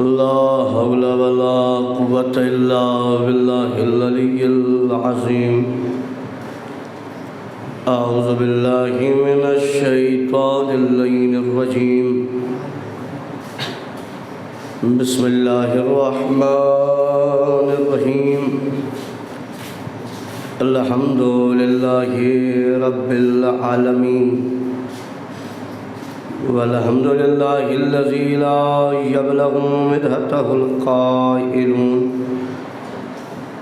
لا حول ولا قوة إلا بالله العلي العظيم أعوذ بالله من الشيطان اللعين الرجيم بسم الله الرحمن الرحيم الحمد لله رب العالمين والحمد لله الذي لا يبلغ مدحته القائلون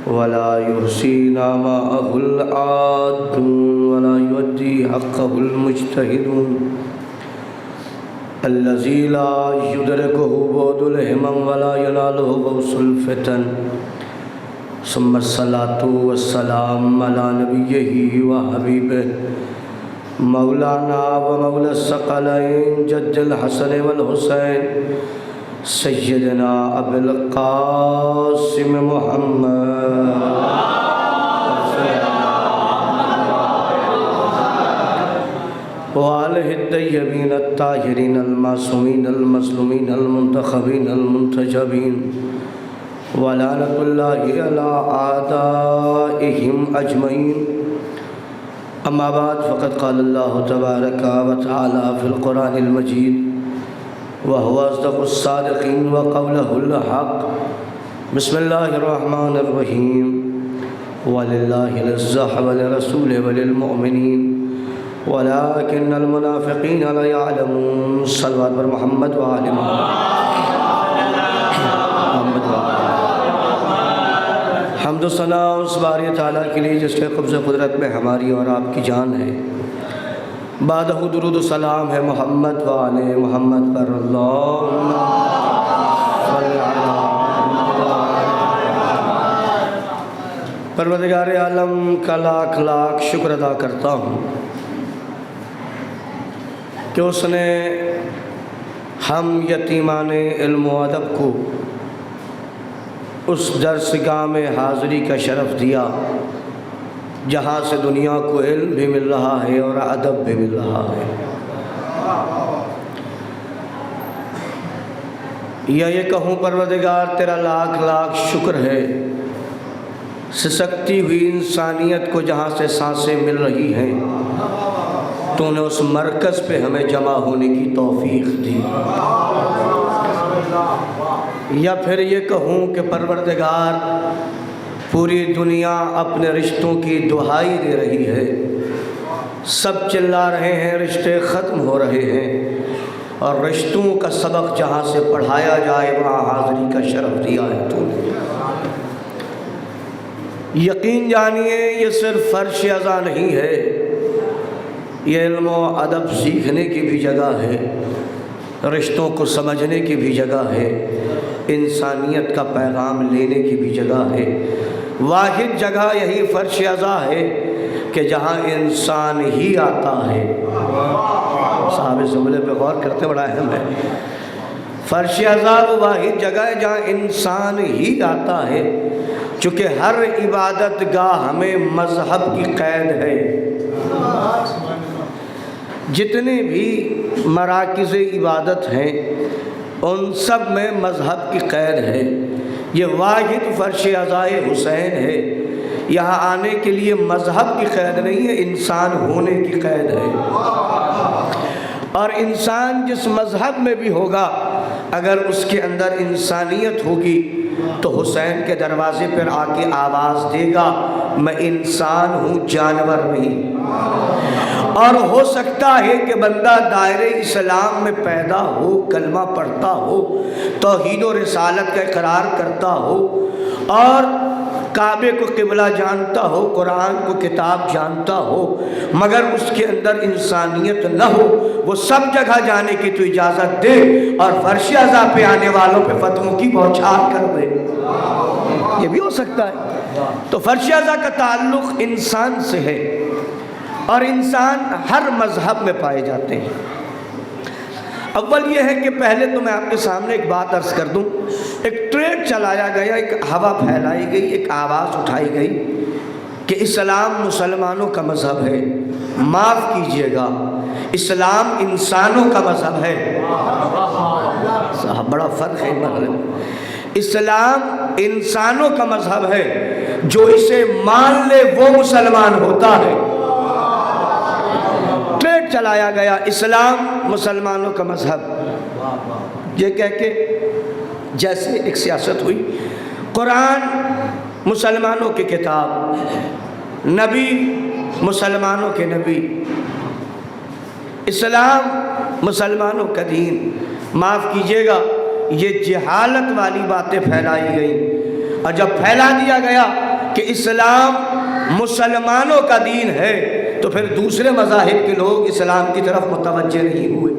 ولا يحصي نعماءه العادون ولا يؤدي حقه المجتهدون الذي لا يدركه بعد الهمم ولا يناله غوص الفتن ثم الصلاة والسلام على نبيه وحبيبه مولانا ومولى الثقلين جد الحسن والحسين سيدنا أبي القاسم محمد وآله الطيبين الطاهرين المعصومين المظلومين المنتخبين المنتجبين ولعنة الله على أعدائهم أجمعين أما بعد فقد قال الله تبارك وتعالى في القرآن المجيد وهو أصدق الصادقين وقوله الحق بسم الله الرحمن الرحيم ولله العزة ولرسوله وللمؤمنين ولكن المنافقين لا يعلمون صلوات بر محمد وآل محمد حمد و ثنا اس باری تعالیٰ کے لیے جس کے قبض قدرت میں ہماری اور آپ کی جان ہے، بعدہ درود و سلام ہے محمد و آل محمد پر اللہم صلی علی محمد۔ پروردگار عالم کا لاکھ لاکھ شکر ادا کرتا ہوں کہ اس نے ہم یتیمان علم و ادب کو اس درسگاہ میں حاضری کا شرف دیا جہاں سے دنیا کو علم بھی مل رہا ہے اور ادب بھی مل رہا ہے۔ یا یہ کہوں پروردگار تیرا لاکھ لاکھ شکر ہے، سسکتی ہوئی انسانیت کو جہاں سے سانسیں مل رہی ہیں تو نے اس مرکز پہ ہمیں جمع ہونے کی توفیق دی۔ یا پھر یہ کہوں کہ پروردگار پوری دنیا اپنے رشتوں کی دہائی دے رہی ہے، سب چلا رہے ہیں، رشتے ختم ہو رہے ہیں، اور رشتوں کا سبق جہاں سے پڑھایا جائے وہاں حاضری کا شرف دیا ہے تو نے۔ یقین جانیے یہ صرف فرش اعضا نہیں ہے، یہ علم و ادب سیکھنے کی بھی جگہ ہے، رشتوں کو سمجھنے کی بھی جگہ ہے، انسانیت کا پیغام لینے کی بھی جگہ ہے۔ واحد جگہ یہی فرش اعضا ہے کہ جہاں انسان ہی آتا ہے۔ صاحب جملے پہ غور کرتے بڑا اہم ہے۔ فرش اعضا وہ واحد جگہ ہے جہاں انسان ہی آتا ہے، چونکہ ہر عبادت گاہ ہمیں مذہب کی قید ہے۔ جتنے بھی مراکز عبادت ہیں ان سب میں مذہب کی قید ہے۔ یہ واحد فرش اعضائے حسین ہے، یہاں آنے کے لیے مذہب کی قید نہیں ہے، انسان ہونے کی قید ہے۔ اور انسان جس مذہب میں بھی ہوگا اگر اس کے اندر انسانیت ہوگی تو حسین کے دروازے پر آ کے آواز دے گا میں انسان ہوں، جانور نہیں۔ اور ہو سکتا ہے کہ بندہ دائرہ اسلام میں پیدا ہو، کلمہ پڑھتا ہو، توحید و رسالت کا اقرار کرتا ہو، اور کعبے کو قبلہ جانتا ہو، قرآن کو کتاب جانتا ہو، مگر اس کے اندر انسانیت نہ ہو، وہ سب جگہ جانے کی تو اجازت دے اور فرش اعضا پہ آنے والوں پہ فتووں کی بوچھار کر دے، یہ بھی ہو سکتا ہے۔ تو فرش اعضا کا تعلق انسان سے ہے، اور انسان ہر مذہب میں پائے جاتے ہیں۔ اول یہ ہے کہ پہلے تو میں آپ کے سامنے ایک بات عرض کر دوں، ایک ٹریڈ چلایا گیا، ایک ہوا پھیلائی گئی، ایک آواز اٹھائی گئی کہ اسلام مسلمانوں کا مذہب ہے۔ معاف کیجئے گا، اسلام انسانوں کا مذہب ہے۔ صاحب بڑا فرق ہے مطلب۔ اسلام انسانوں کا مذہب ہے، جو اسے مان لے وہ مسلمان ہوتا ہے۔ ٹریڈ چلایا گیا اسلام مسلمانوں کا مذہب، یہ کہہ کے جیسے ایک سیاست ہوئی۔ قرآن مسلمانوں کی کتاب، نبی مسلمانوں کے نبی، اسلام مسلمانوں کا دین۔ معاف کیجیے گا، یہ جہالت والی باتیں پھیلائی گئیں، اور جب پھیلا دیا گیا کہ اسلام مسلمانوں کا دین ہے تو پھر دوسرے مذاہب کے لوگ اسلام کی طرف متوجہ نہیں ہوئے۔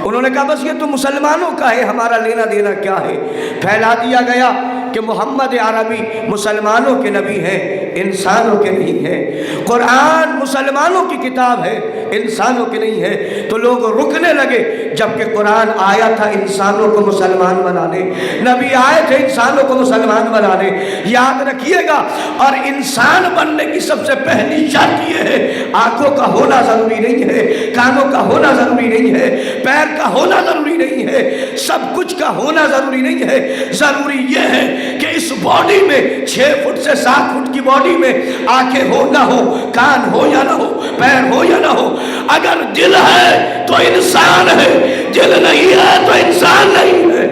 انہوں نے کہا بس یہ تو مسلمانوں کا ہے، ہمارا لینا دینا کیا ہے۔ پھیلا دیا گیا کہ محمد عربی مسلمانوں کے نبی ہیں، انسانوں کے نہیں ہیں۔ قرآن مسلمانوں کی کتاب ہے، انسانوں کی نہیں ہے۔ تو لوگ رکنے لگے، جبکہ قرآن آیا تھا انسانوں کو مسلمان بنانے، نبی آئے تھے انسانوں کو مسلمان بنانے۔ یاد رکھیے گا، اور انسان بننے کی سب سے پہلی شرط یہ ہے، آنکھوں کا ہونا ضروری نہیں ہے، کانوں کا ہونا ضروری نہیں ہے، پیر کا ہونا ضروری نہیں ہے، سب کچھ کا ہونا ضروری نہیں ہے۔ ضروری یہ ہے کہ اس باڈی میں 6 فٹ سے 7 فٹ کی باڈی میں آنکھیں ہو نہ ہو، کان ہو یا نہ ہو، پیر ہو یا نہ ہو۔ اگر دل ہے تو انسان ہے، دل نہیں ہے تو انسان نہیں ہے۔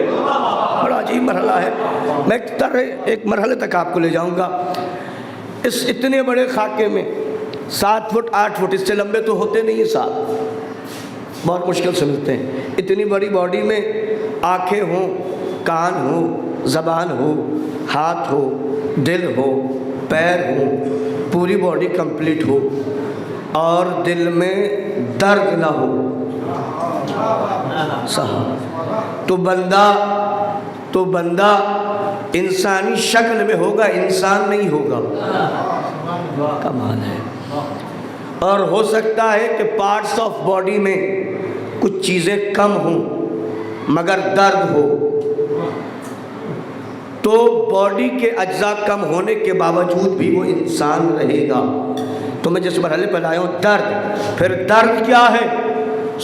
بڑا عجیب مرحلہ ہے، میں ایک مرحلے تک آپ کو لے جاؤں گا۔ اس اتنے بڑے خاکے میں 7 فٹ 8 فٹ، اس سے لمبے تو ہوتے نہیں ہیں صاحب، بہت مشکل سے ملتے ہیں۔ اتنی بڑی باڈی میں آنکھیں ہوں، کان ہو، زبان ہو، ہاتھ ہو، دل ہو، پیر ہو، پوری باڈی کمپلیٹ ہو، اور دل میں درد نہ ہو صاحب، تو بندہ انسانی شکل میں ہوگا، انسان نہیں ہوگا۔ کمال ہے۔ اور ہو سکتا ہے کہ پارٹس آف باڈی میں کچھ چیزیں کم ہوں مگر درد ہو، تو باڈی کے اجزاء کم ہونے کے باوجود بھی وہ انسان رہے گا۔ تو میں جس مرحلے پر آیا ہوں، درد۔ پھر درد کیا ہے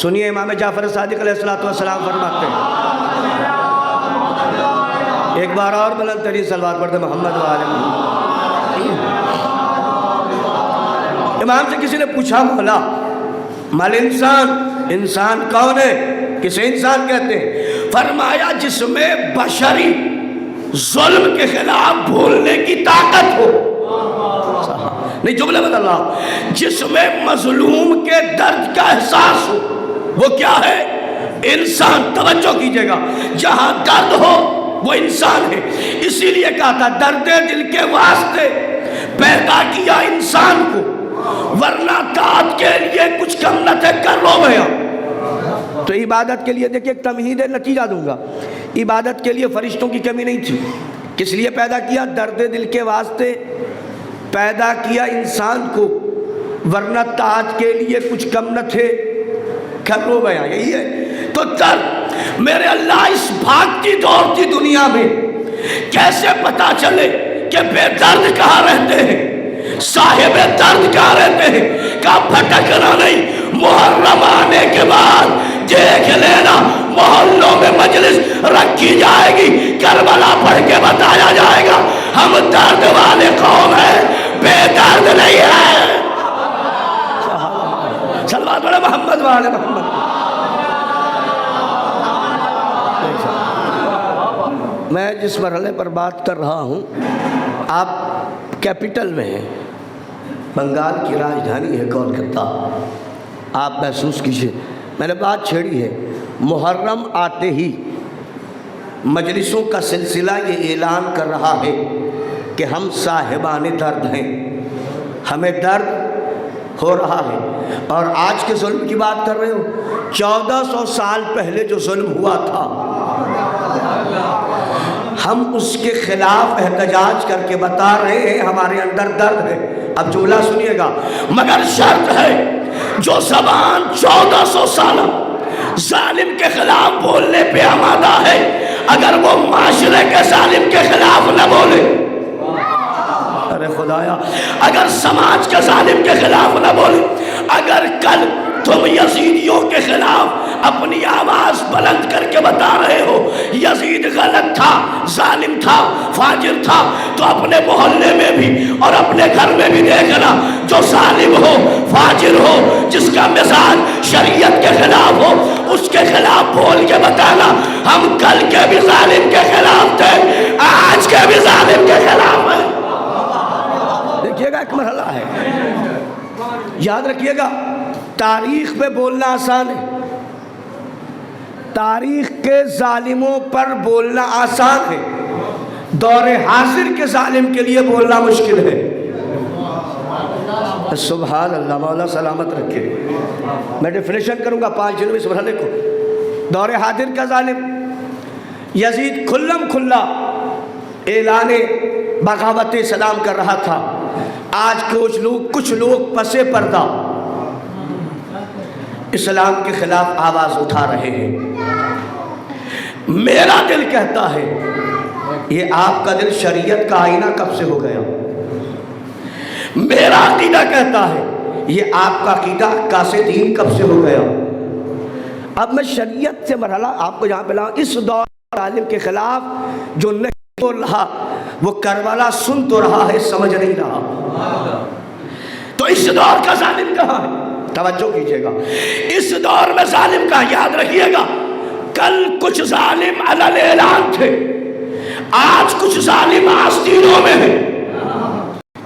سنیے، امام جعفر صادق علیہ السلام فرماتے ہیں، ایک بار اور بلند ترین صلوات پڑھتے محمد وآل محمد۔ امام سے کسی نے پوچھا، مولا مال انسان کون ہے، کسے انسان کہتے ہیں؟ فرمایا جس میں بشری ظلم کے خلاف بھولنے کی طاقت ہو، نہیں جملہ بدل رہا، جس میں مظلوم کے درد کا احساس ہو، وہ کیا ہے؟ انسان۔ توجہ کیجئے گا، جہاں درد ہو وہ انسان ہے۔ اسی لیے کہا تھا درد دل کے واسطے پیدا کیا انسان کو، ورنہ طاعت کے لیے کچھ کم نہ تھے کر لو بھیا۔ تو عبادت کے لیے دیکھیں ایک تمہید ہے، نتیجہ دوں گا، عبادت کے لیے فرشتوں کی کمی نہیں تھی۔ کس لیے پیدا کیا؟ درد دل کے واسطے پیدا کیا انسان کو، ورنہ طاعت کے لیے کچھ کم نہ تھے کر لو بھیا، یہی ہے۔ تو درد، میرے اللہ اس بھاگتی دوڑتی دنیا میں کیسے پتا چلے کہ بے درد کہاں رہتے ہیں، صاحب درد کہاں رہتے ہیں؟ کہاں بھٹکنا نہیں، محرم آنے کے بعد دیکھ لینا محلوں میں مجلس رکھی جائے گی، کربلا پڑھ کے بتایا جائے گا ہم درد والے قوم ہیں، بے درد نہیں ہے۔ صلوات پڑھو محمد والے محمد۔ میں جس مرحلے پر بات کر رہا ہوں، آپ کیپٹل میں ہیں، بنگال کی راجدھانی ہے کولکتہ، آپ محسوس کیجئے، میں نے بات چھیڑی ہے۔ محرم آتے ہی مجلسوں کا سلسلہ یہ اعلان کر رہا ہے کہ ہم صاحبان درد ہیں، ہمیں درد ہو رہا ہے۔ اور آج کے ظلم کی بات کر رہے ہو، 1400 سال پہلے جو ظلم ہوا تھا، ہم اس کے خلاف احتجاج کر کے بتا رہے ہیں ہمارے اندر درد ہے۔ اب جملہ سنیے گا، مگر شرط ہے جو زبان 1400 سال ظالم کے خلاف بولنے پہ آمادہ ہے، اگر وہ معاشرے کے ظالم کے خلاف نہ بولے، ارے خدایا، اگر سماج کے ظالم کے خلاف نہ بولے، اگر کل تم یزیدیوں کے خلاف اپنی آواز بلند کر کے بتا رہے ہو یزید غلط تھا، ظالم تھا، فاجر تھا، تو اپنے محلے میں بھی اور اپنے گھر میں بھی دیکھنا جو ظالم ہو، فاجر ہو، جس کا مزاج شریعت کے خلاف ہو، اس کے خلاف بول کے بتانا ہم کل کے بھی ظالم کے خلاف تھے، آج کے بھی ظالم کے خلاف ہیں۔ دیکھیے گا ایک مرحلہ ہے، یاد رکھیے گا تاریخ پہ بولنا آسان ہے، تاریخ کے ظالموں پر بولنا آسان ہے، دور حاضر کے ظالم کے لیے بولنا مشکل ہے۔ سبحان اللہ، مولا سلامت رکھے۔ میں ڈیفینیشن کروں گا 5 جنوبی اس مرحلے کو۔ دور حاضر کا ظالم یزید کھلم کھلا اعلان بغاوت اسلام کر رہا تھا، آج کچھ لوگ پسے پردہ اسلام کے خلاف آواز اٹھا رہے ہیں۔ میرا دل کہتا ہے یہ آپ کا دل شریعت کا آئینہ کب سے ہو گیا؟ میرا عقیدہ کہتا ہے یہ آپ کا عقیدہ عکاس دین کب سے ہو گیا؟ اب میں شریعت سے مرحلہ آپ کو جہاں پہ لاؤں، اس دور ظالم کے خلاف جو نہیں بول رہا وہ کربلا سن تو رہا ہے، سمجھ نہیں رہا۔ تو اس دور کا ظالم کہاں ہے؟ توجہ کیجئے گا، اس دور میں ظالم کہاں؟ یاد رکھیے گا کل کچھ ظالم علی اعلان تھے، آج کچھ ظالم آستینوں میں ہیں۔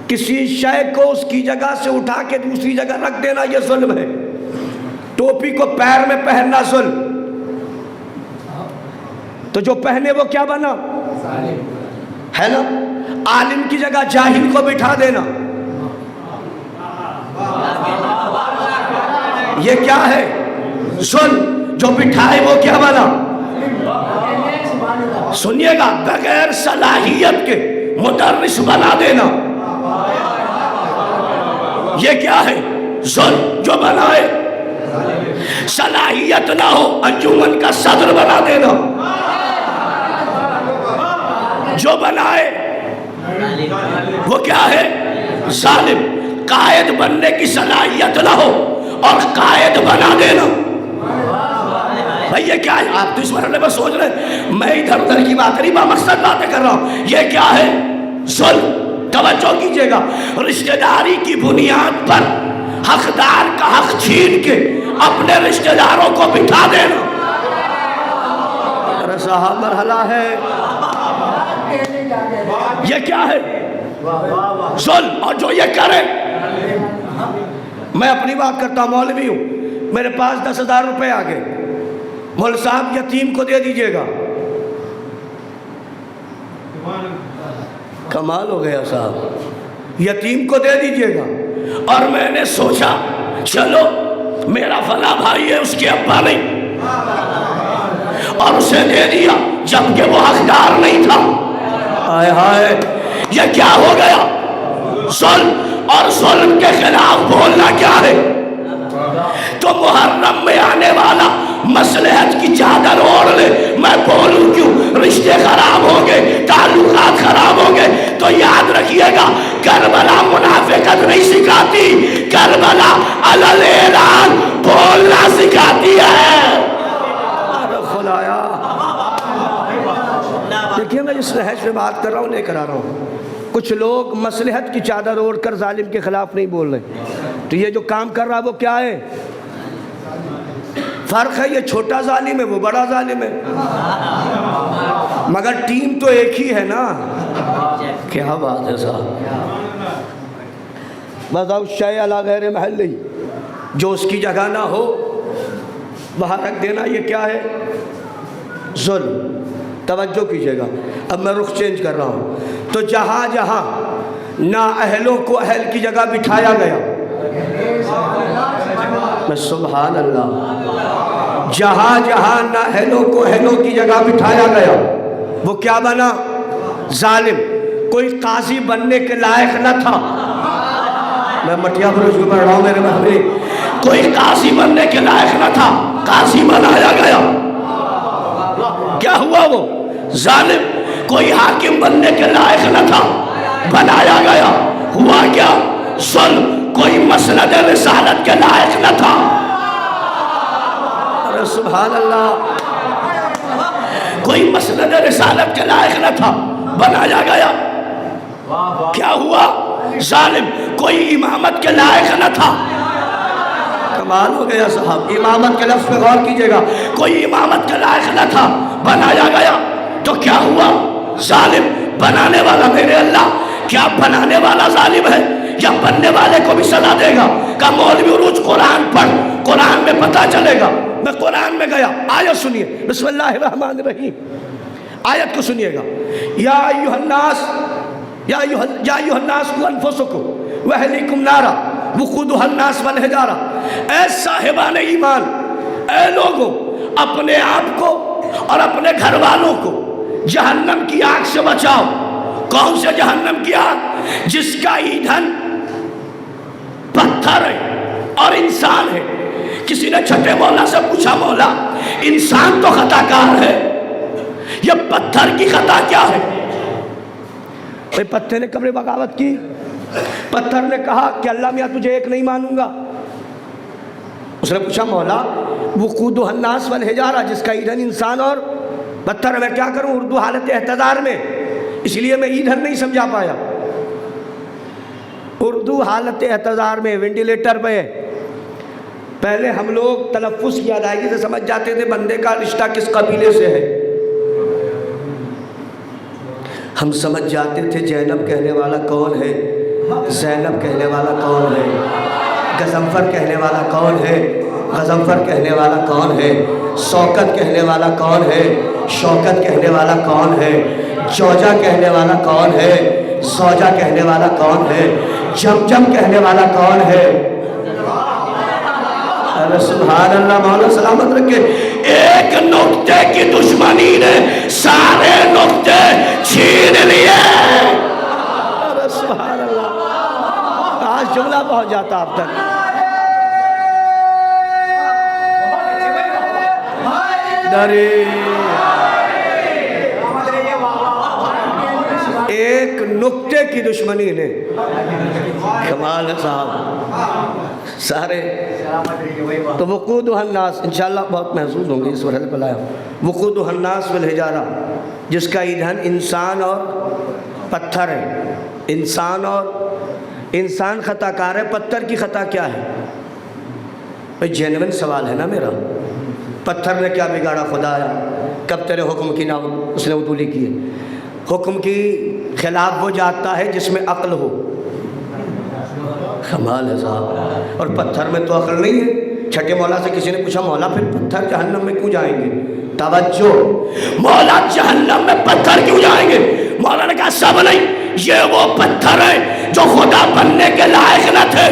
کسی شے کو اس کی جگہ سے اٹھا کے دوسری جگہ رکھ دینا یہ ظلم ہے، ٹوپی کو پیر میں پہننا ظلم، تو جو پہنے وہ کیا بنا؟ ہے نا؟ عالم کی جگہ جاہل کو بٹھا دینا یہ کیا ہے؟ ظلم، جو بٹھائے وہ کیا بنا؟ سنیے گا، بغیر صلاحیت کے مدرس بنا دینا یہ کیا ہے؟ ظلم، جو بنائے صلاحیت نہ ہو انجمن کا صدر بنا دینا، جو بنائے وہ کیا ہے؟ ظالم، قائد بننے کی صلاحیت نہ ہو اور قائد بنا دینا، بھئی یہ کیا ہے؟ آپ تو اس مرحلے میں سوچ رہے ہیں، میں ادھر ادھر کی بات نہیں، مقصد باتیں کر رہا ہوں، یہ کیا ہے؟ ظلم۔ توجہ کیجئے گا، رشتہ داری کی بنیاد پر حقدار کا حق چھین کے اپنے رشتہ داروں کو بٹھا دینا، ارے صاحب مرحلہ ہے، یہ کیا ہے؟ ظلم۔ اور جو یہ کرے، میں اپنی بات کرتا ہوں، مولوی ہوں، میرے پاس 10,000 روپے آ گئے، مول صاحب یتیم کو دے دیجئے گا، کمال ہو گیا صاحب، یتیم کو دے دیجئے گا، اور میں نے سوچا چلو میرا فلاں بھائی ہے، اس کے ابا نہیں، اور اسے دے دیا جبکہ وہ حقدار نہیں تھا، ہائے ہائے یہ کیا ہو گیا؟ ظلم۔ اور ظلم کے خلاف بولنا کیا ہے؟ تو محرم میں آنے والا مصلحت کی چادر اوڑھ لے، میں بولوں کیوں؟ رشتے خراب ہوں گے، تعلقات خراب ہوں گے، تو یاد رکھیے گا کربلا منافقت نہیں سکھاتی، کربلا علی اعلان بولنا سکھاتی ہے۔ خدایا دیکھیے، میں جس نہج میں بات کر رہا ہوں لے کر آ رہا ہوں، کچھ لوگ مصلحت کی چادر اوڑھ کر ظالم کے خلاف نہیں بول رہے، تو یہ جو کام کر رہا وہ کیا ہے؟ فرق ہے، یہ چھوٹا ظالم ہے، وہ بڑا ظالم ہے، مگر ٹیم تو ایک ہی ہے نا، کیا بات ہے صاحب۔ وَضَعُ الشَّيْءَ عَلَى غَيْرِ مَحَلِّهِ، جو اس کی جگہ نہ ہو وہاں رکھ دینا یہ کیا ہے؟ ظلم۔ توجہ کیجئے گا، اب میں رخ چینج کر رہا ہوں، تو جہاں جہاں نااہلوں کو اہل کی جگہ بٹھایا گیا، میں سبحان اللہ، جہاں جہاں نااہلوں کو اہلوں کی جگہ بٹھایا گیا وہ کیا بنا؟ ظالم۔ کوئی قاضی بننے کے لائق نہ تھا، میں مٹیا بروج کو پڑھ رہا ہوں میرے محبوب، کوئی قاضی بننے کے لائق نہ تھا، قاضی بنایا گیا، کیا ہوا وہ؟ ظالم۔ کوئی حاکم بننے کے لائق نہ تھا، بنایا گیا، ہوا کیا؟ ظلم۔ کوئی مسند رسالت کے لائق نہ تھا، ارے سبحان اللہ. کوئی مسند رسالت کے لائق نہ تھا، بنایا گیا. کیا ہوا؟ ظالم. کوئی امامت کے لائق نہ تھا. کمال ہو گیا صاحب. امامت کے لفظ پہ غور کیجئے گا. کوئی امامت کے لائق نہ تھا، بنایا گیا. تو کیا ہوا؟ ظالم. بنانے والا میرے اللہ، کیا بنانے والا ظالم ہے یا بننے والے کو بھی سزا دے گا؟ کہ مولوی عروج قرآن پڑھ، قرآن میں پتہ چلے گا. میں قرآن میں گیا، آیت سنیے. بسم اللہ الرحمن الرحیم. آیت کو سنیے گا. یا ایھا الناس یا ایھا الناس قوا انفسکم واہلیکم نارا وقودھا الناس والحجارہ. اے صاحبان ایمان، اے لوگوں، اپنے آپ کو اور اپنے گھر والوں کو جہنم کی آگ سے بچاؤ. کون سے جہنم کی آگ؟ جس کا ایندھن پتھر ہے اور انسان ہے. کسی نے چھٹے مولا سے پوچھا، مولا انسان تو خطا کار ہے، یہ پتھر کی خطا کیا ہے؟ پتھر نے کبر بغاوت کی. پتھر نے کہا کہ اللہ میاں تجھے ایک نہیں مانوں گا. اس نے پوچھا، مولا وقودھا الناس والحجارہ، جس کا ایندھن انسان اور پتھر ہے، میں کیا کروں؟ اردو حالت احتضار میں، اس لیے میں ایندھن نہیں سمجھا پایا. اردو حالت احتضار میں وینٹیلیٹر پہ. پہلے ہم لوگ تلفظ کی ادائیگی سے سمجھ جاتے تھے بندے کا رشتہ کس قبیلے سے ہے. ہم سمجھ جاتے تھے زینب کہنے والا کون ہے، زینب کہنے والا کون ہے، غضنفر کہنے والا کون ہے، غضنفر کہنے والا کون ہے، شوکت کہنے والا کون ہے، شوکت کہنے والا کون ہے، جوجا کہنے والا کون ہے، زوجا کہنے والا کون ہے، جمجم کہنے والا کون ہے. ارے سبحان اللہ. مولا سلامت رکھے. ایک نقطے کی دشمنی نے سارے نقطے چھین لیے. ارے سبحان اللہ. آج جملہ پہنچ جاتا آپ تک. ایک نقطے کی دشمنی نے. کمال ہے صاحب. سارے تو وقودھا الناس انشاءاللہ بہت محسوس ہوں گے اس وجہ سے لایا. وقودھا الناس والحجارہ، جس کا ایندھن انسان اور پتھر ہے. انسان خطا کار ہے، پتھر کی خطا کیا ہے؟ بھئی جینوین سوال ہے نا میرا. پتھر نے کیا بگاڑا خدایا؟ کب تیرے حکم کی نہ اس نے عدولی کی ہے. حکم کی خلاف وہ جاتا ہے جس میں عقل ہو. کمال ہے صاحب. اور پتھر میں تو عقل نہیں ہے. چھٹے مولا سے کسی نے پوچھا، مولا پھر پتھر جہنم میں کیوں جائیں گے؟ توجہ. مولا جہنم میں پتھر کیوں جائیں گے؟ مولا نے کہا سب نہیں، یہ وہ پتھر ہیں جو خدا بننے کے لائق نہ تھے.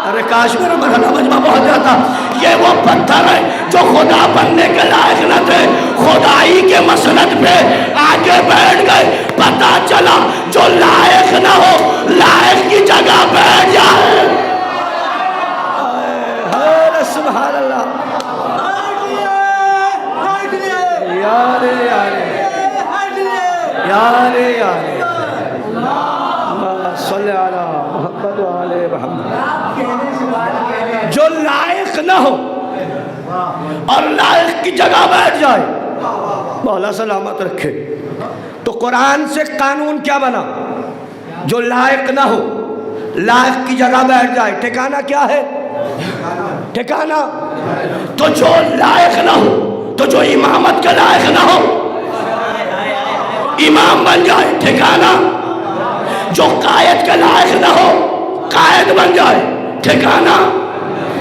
ارے کاش میرا مرحلہ مجمع پہنچ جاتا. یہ وہ پتھر ہیں جو خدا بننے کے لائق نہ تھے، خدائی کے مسند پہ آگے بیٹھ گئے. پتہ چلا جو لائق نہ ہو لائق کی جگہ بیٹھ جائے. سبحان اللہ. یارے یارے یارے یارے صلی علی محمد و آل محمد. جو لائق نہ ہو اور لائق کی جگہ بیٹھ جائے. مولا سلامت رکھے. تو قرآن سے قانون کیا بنا؟ جو لائق نہ ہو لائق کی جگہ بیٹھ جائے. ٹھکانہ کیا ہے؟ ٹھکانہ. تو جو لائق نہ ہو، تو جو امامت کے لائق نہ ہو امام بن جائے. ٹھکانہ. جو قائد کے لائق نہ ہو قائد بن جائے. ٹھکانہ.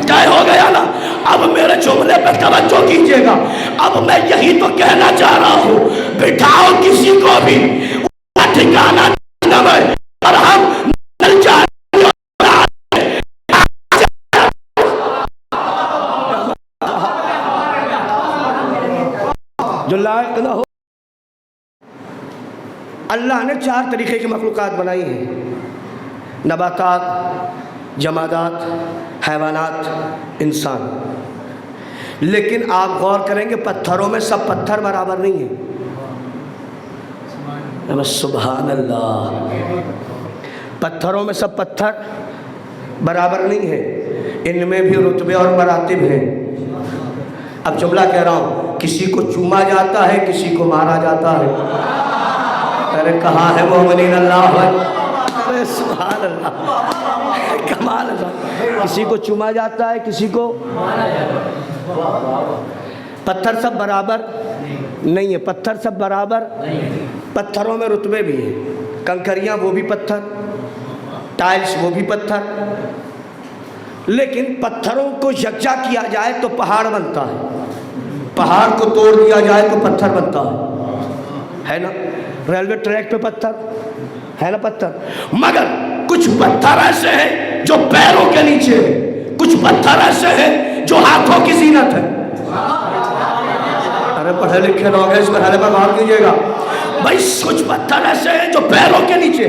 طے ہو گیا نا. اب میرے جملے پہ توجہ کیجئے گا. اب میں یہی تو کہنا چاہ رہا ہوں، بٹھاؤ کسی کو بھی ٹھکانہ نہ بھائی. اور ہم نل جائیں جو لائق نہ ہو. اللہ نے 4 طریقے کی مخلوقات بنائی ہیں: نباتات، جمادات، حیوانات، انسان. لیکن آپ غور کریں گے پتھروں میں سب پتھر برابر نہیں ہیں. سبحان اللہ. پتھروں میں سب پتھر برابر نہیں ہیں. ان میں بھی رتبے اور مراتب ہیں. اب جملہ کہہ رہا ہوں، کسی کو چوما جاتا ہے، کسی کو مارا جاتا ہے. ارے کہاں ہے مومنین؟ اللہ اکبر، سبحان اللہ، کمال ہے. کسی کو چوما جاتا ہے، کسی کو مارا جاتا ہے. پتھر سب برابر نہیں ہے، پتھر سب برابر، پتھروں میں رتبے بھی ہیں. کنکریاں وہ بھی پتھر، ٹائلز وہ بھی پتھر، لیکن پتھروں کو یکجا کیا جائے تو پہاڑ بنتا ہے، پہاڑ کو توڑ دیا جائے تو پتھر بنتا ہے نا. ریلوے ٹریک پہ پتھر ہے نا، پتھر. مگر کچھ پتھر ایسے ہیں جو پیروں کے نیچے ہیں، کچھ پتھر ایسے ہیں جو ہاتھوں کی زینت ہے. ارے پڑھے لکھے لوگ ہیں، اس مرحلے پر غور کیجیے گا بھائی. کچھ پتھر ایسے ہیں جو پیروں کے نیچے،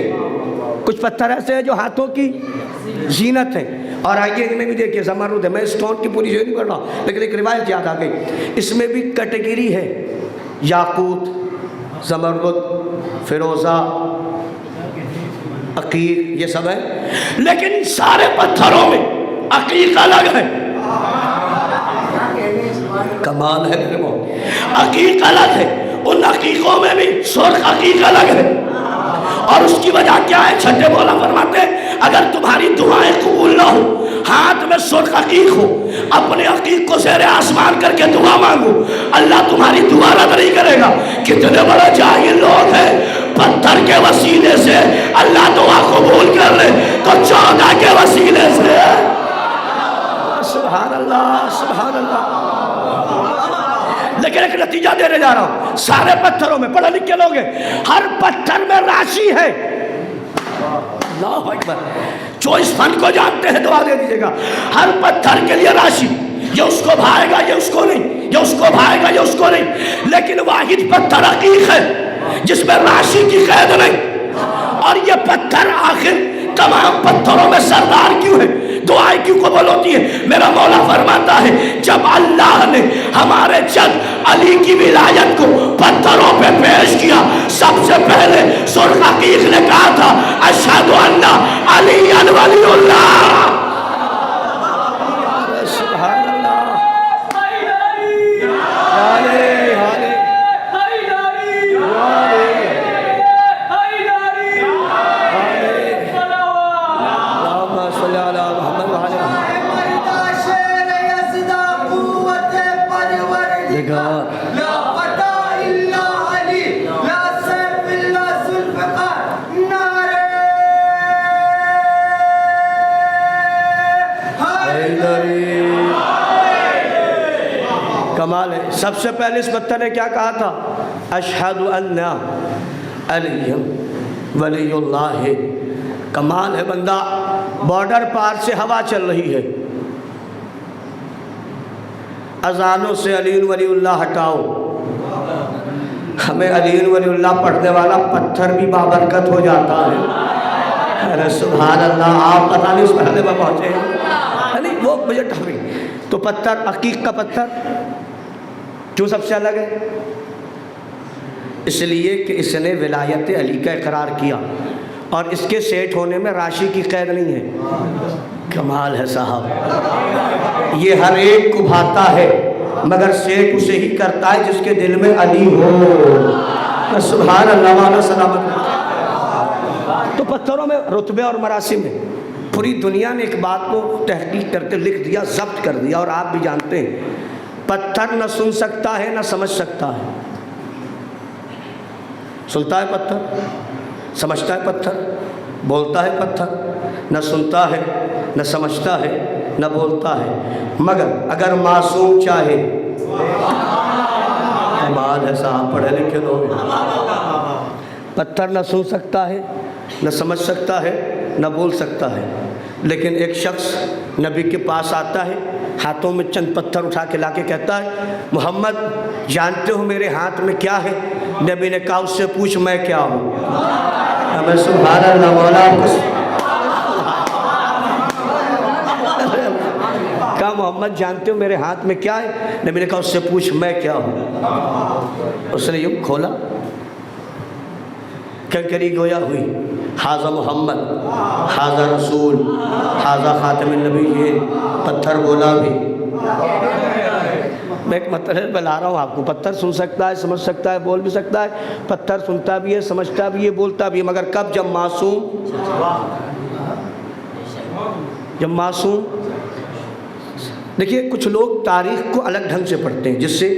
کچھ پتھر ایسے ہیں جو ہاتھوں کی زینت ہے. اور آئیے ان میں بھی دیکھیے، زمرد ہے. میں اسٹون کی پوری نہیں پڑھ رہا، لیکن ایک روایت یاد آ گئی. اس میں بھی کیٹیگری ہے، یاقوت، زمرد، فیروزہ، عقیق، یہ سب ہے. لیکن سارے پتھروں میں عقیق الگ ہے. کمال ہے میرے مولا. عقیق الگ ہے. ان عقیقوں میں بھی سرخ عقیق الگ ہے. اور اس کی وجہ کیا ہے؟ چھٹے مولا فرماتے ہیں اگر تمہاری دعائیں قبول نہ ہو، ہاتھ میں سرخ عقیق ہو، اپنے عقیق کو زیر آسمان کر کے دعا مانگو، اللہ تمہاری دعا رد نہیں کرے گا. کتنے بڑے جاہل لوگ ہیں، پتھر کے وسیلے سے اللہ دعا قبول کر لے تو 14 کے وسیلے سے. سبحان اللہ، سبحان اللہ. لیکن ایک نتیجہ دینے جا رہا ہوں، سارے پتھروں میں پڑھے لکھے لوگ ہیں، ہر پتھر میں راشی ہے. اللہ اکبر. جو اس فن کو جانتے ہیں دعا دے دیجیے گا. ہر پتھر کے لیے راشی، یہ اس کو بھائے گا، یہ اس کو نہیں، یہ اس کو بھائے گا، یہ اس کو نہیں. لیکن واحد پتھر عقیق ہے جس میں راشی کی قید نہیں. اور یہ پتھر آخر تمام پتھروں میں سردار کیوں ہے؟ دعائیں کیوں قبول ہوتی ہے؟ میرا مولا فرماتا ہے جب اللہ نے ہمارے جد علی کی ولایت کو پتھروں پہ پیش کیا، سب سے پہلے سرخ عقیق نے کہا تھا اشہد ان علی ولی اللہ. سبحان اللہ. کمال ہے. سب سے پہلے اس پتھر نے کیا کہا تھا؟ اشہد ان علی ولی اللہ. کمال ہے. بندہ بارڈر پار سے ہوا چل رہی ہے، اذانوں سے علی ولی اللہ ہٹاؤ، ہمیں علی ولی اللہ پڑھنے والا پتھر بھی بابرکت ہو جاتا ہے. ارے سبحان اللہ. آپ پتہ نہیں اس مرحلے میں پہنچے ہیں، وہ مجھے ٹھہری. تو پتھر، عقیق کا پتھر کیوں سب سے الگ ہے؟ اس لیے کہ اس نے ولایت علی کا اقرار کیا اور اس کے سیٹ ہونے میں راشی کی قید نہیں ہے. کمال ہے صاحب. یہ ہر ایک کو بھاتا ہے مگر سیٹ اسے ہی کرتا ہے جس کے دل میں علی ہو. سبحان اللہ والا سلامت. تو پتھروں میں رتبے اور مراسم ہیں. پوری دنیا نے ایک بات کو تحقیق کرتے لکھ دیا، ضبط کر دیا، اور آپ بھی جانتے ہیں پتھر نہ سن سکتا ہے نہ سمجھ سکتا ہے. سنتا ہے پتھر، سمجھتا ہے پتھر، بولتا ہے پتھر، نہ سنتا ہے نہ سمجھتا ہے نہ بولتا ہے. مگر اگر معصوم چاہے، کمال ہے صاحب، پڑھے لکھے لوگ ہیں، پتھر نہ سن سکتا ہے نہ سمجھ سکتا ہے نہ بول سکتا ہے، لیکن ایک شخص نبی کے پاس آتا ہے، ہاتھوں میں چند پتھر اٹھا کے لا کے کہتا ہے محمد جانتے ہو میرے ہاتھ میں کیا ہے؟ نبی نے کہا اس سے پوچھ میں کیا ہوں. ہمیں سبحان اللہ مولا کہا محمد جانتے ہو میرے ہاتھ میں کیا ہے؟ نبی نے کہا اس سے پوچھ میں کیا ہوں. اس نے یوں کھولا، کنکری گویا ہوئی، حاذا محمد، حاذا رسول، حاذا خاتم النبیین. پتھر بولا بھی میں ایک مطلب بلا رہا ہوں آپ کو. پتھر سن سکتا ہے، سمجھ سکتا ہے، بول بھی سکتا ہے. پتھر سنتا بھی ہے، سمجھتا بھی ہے، بولتا بھی ہے، مگر کب؟ جب معصوم. دیکھیے کچھ لوگ تاریخ کو الگ ڈھنگ سے پڑھتے ہیں جس سے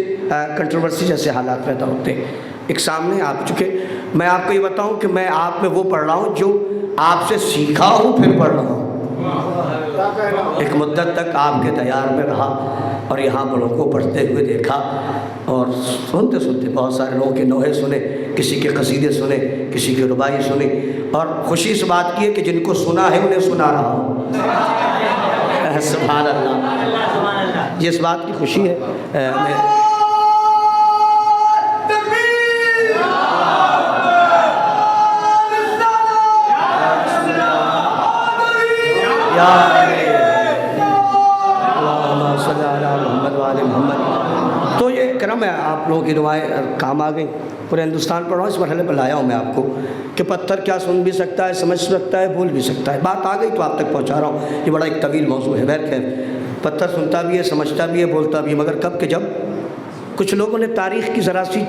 کنٹروورسی جیسے حالات پیدا ہوتے ہیں. ایک سامنے آپ چکے، میں آپ کو یہ بتاؤں کہ میں آپ میں وہ پڑھ رہا ہوں جو آپ سے سیکھا ہوں پھر پڑھ رہا ہوں. ایک مدت تک آپ کے دیار میں رہا اور یہاں بڑوں کو پڑھتے ہوئے دیکھا اور سنتے سنتے بہت سارے لوگوں کے نوحے سنے، کسی کے قصیدے سنے، کسی کی ربائی سنی، اور خوشی اس بات کی ہے کہ جن کو سنا ہے انہیں سنا رہا ہوں. سبحان اللہ، یہ اس بات کی خوشی ہے. تو یہ کرم ہے، آپ لوگوں کی دعائیں کام آ گئیں. پورے ہندوستان پڑھ رہا ہوں، اس مرحلے پر لایا ہوں میں آپ کو کہ پتھر کیا سن بھی سکتا ہے، سمجھ سکتا ہے، بول بھی سکتا ہے. بات آ گئی تو آپ تک پہنچا رہا ہوں. یہ بڑا ایک طویل موضوع ہے. خیر پتھر سنتا بھی ہے، سمجھتا بھی ہے، بولتا بھی ہے، مگر کب کہ جب کچھ لوگوں نے تاریخ کی ذرا سی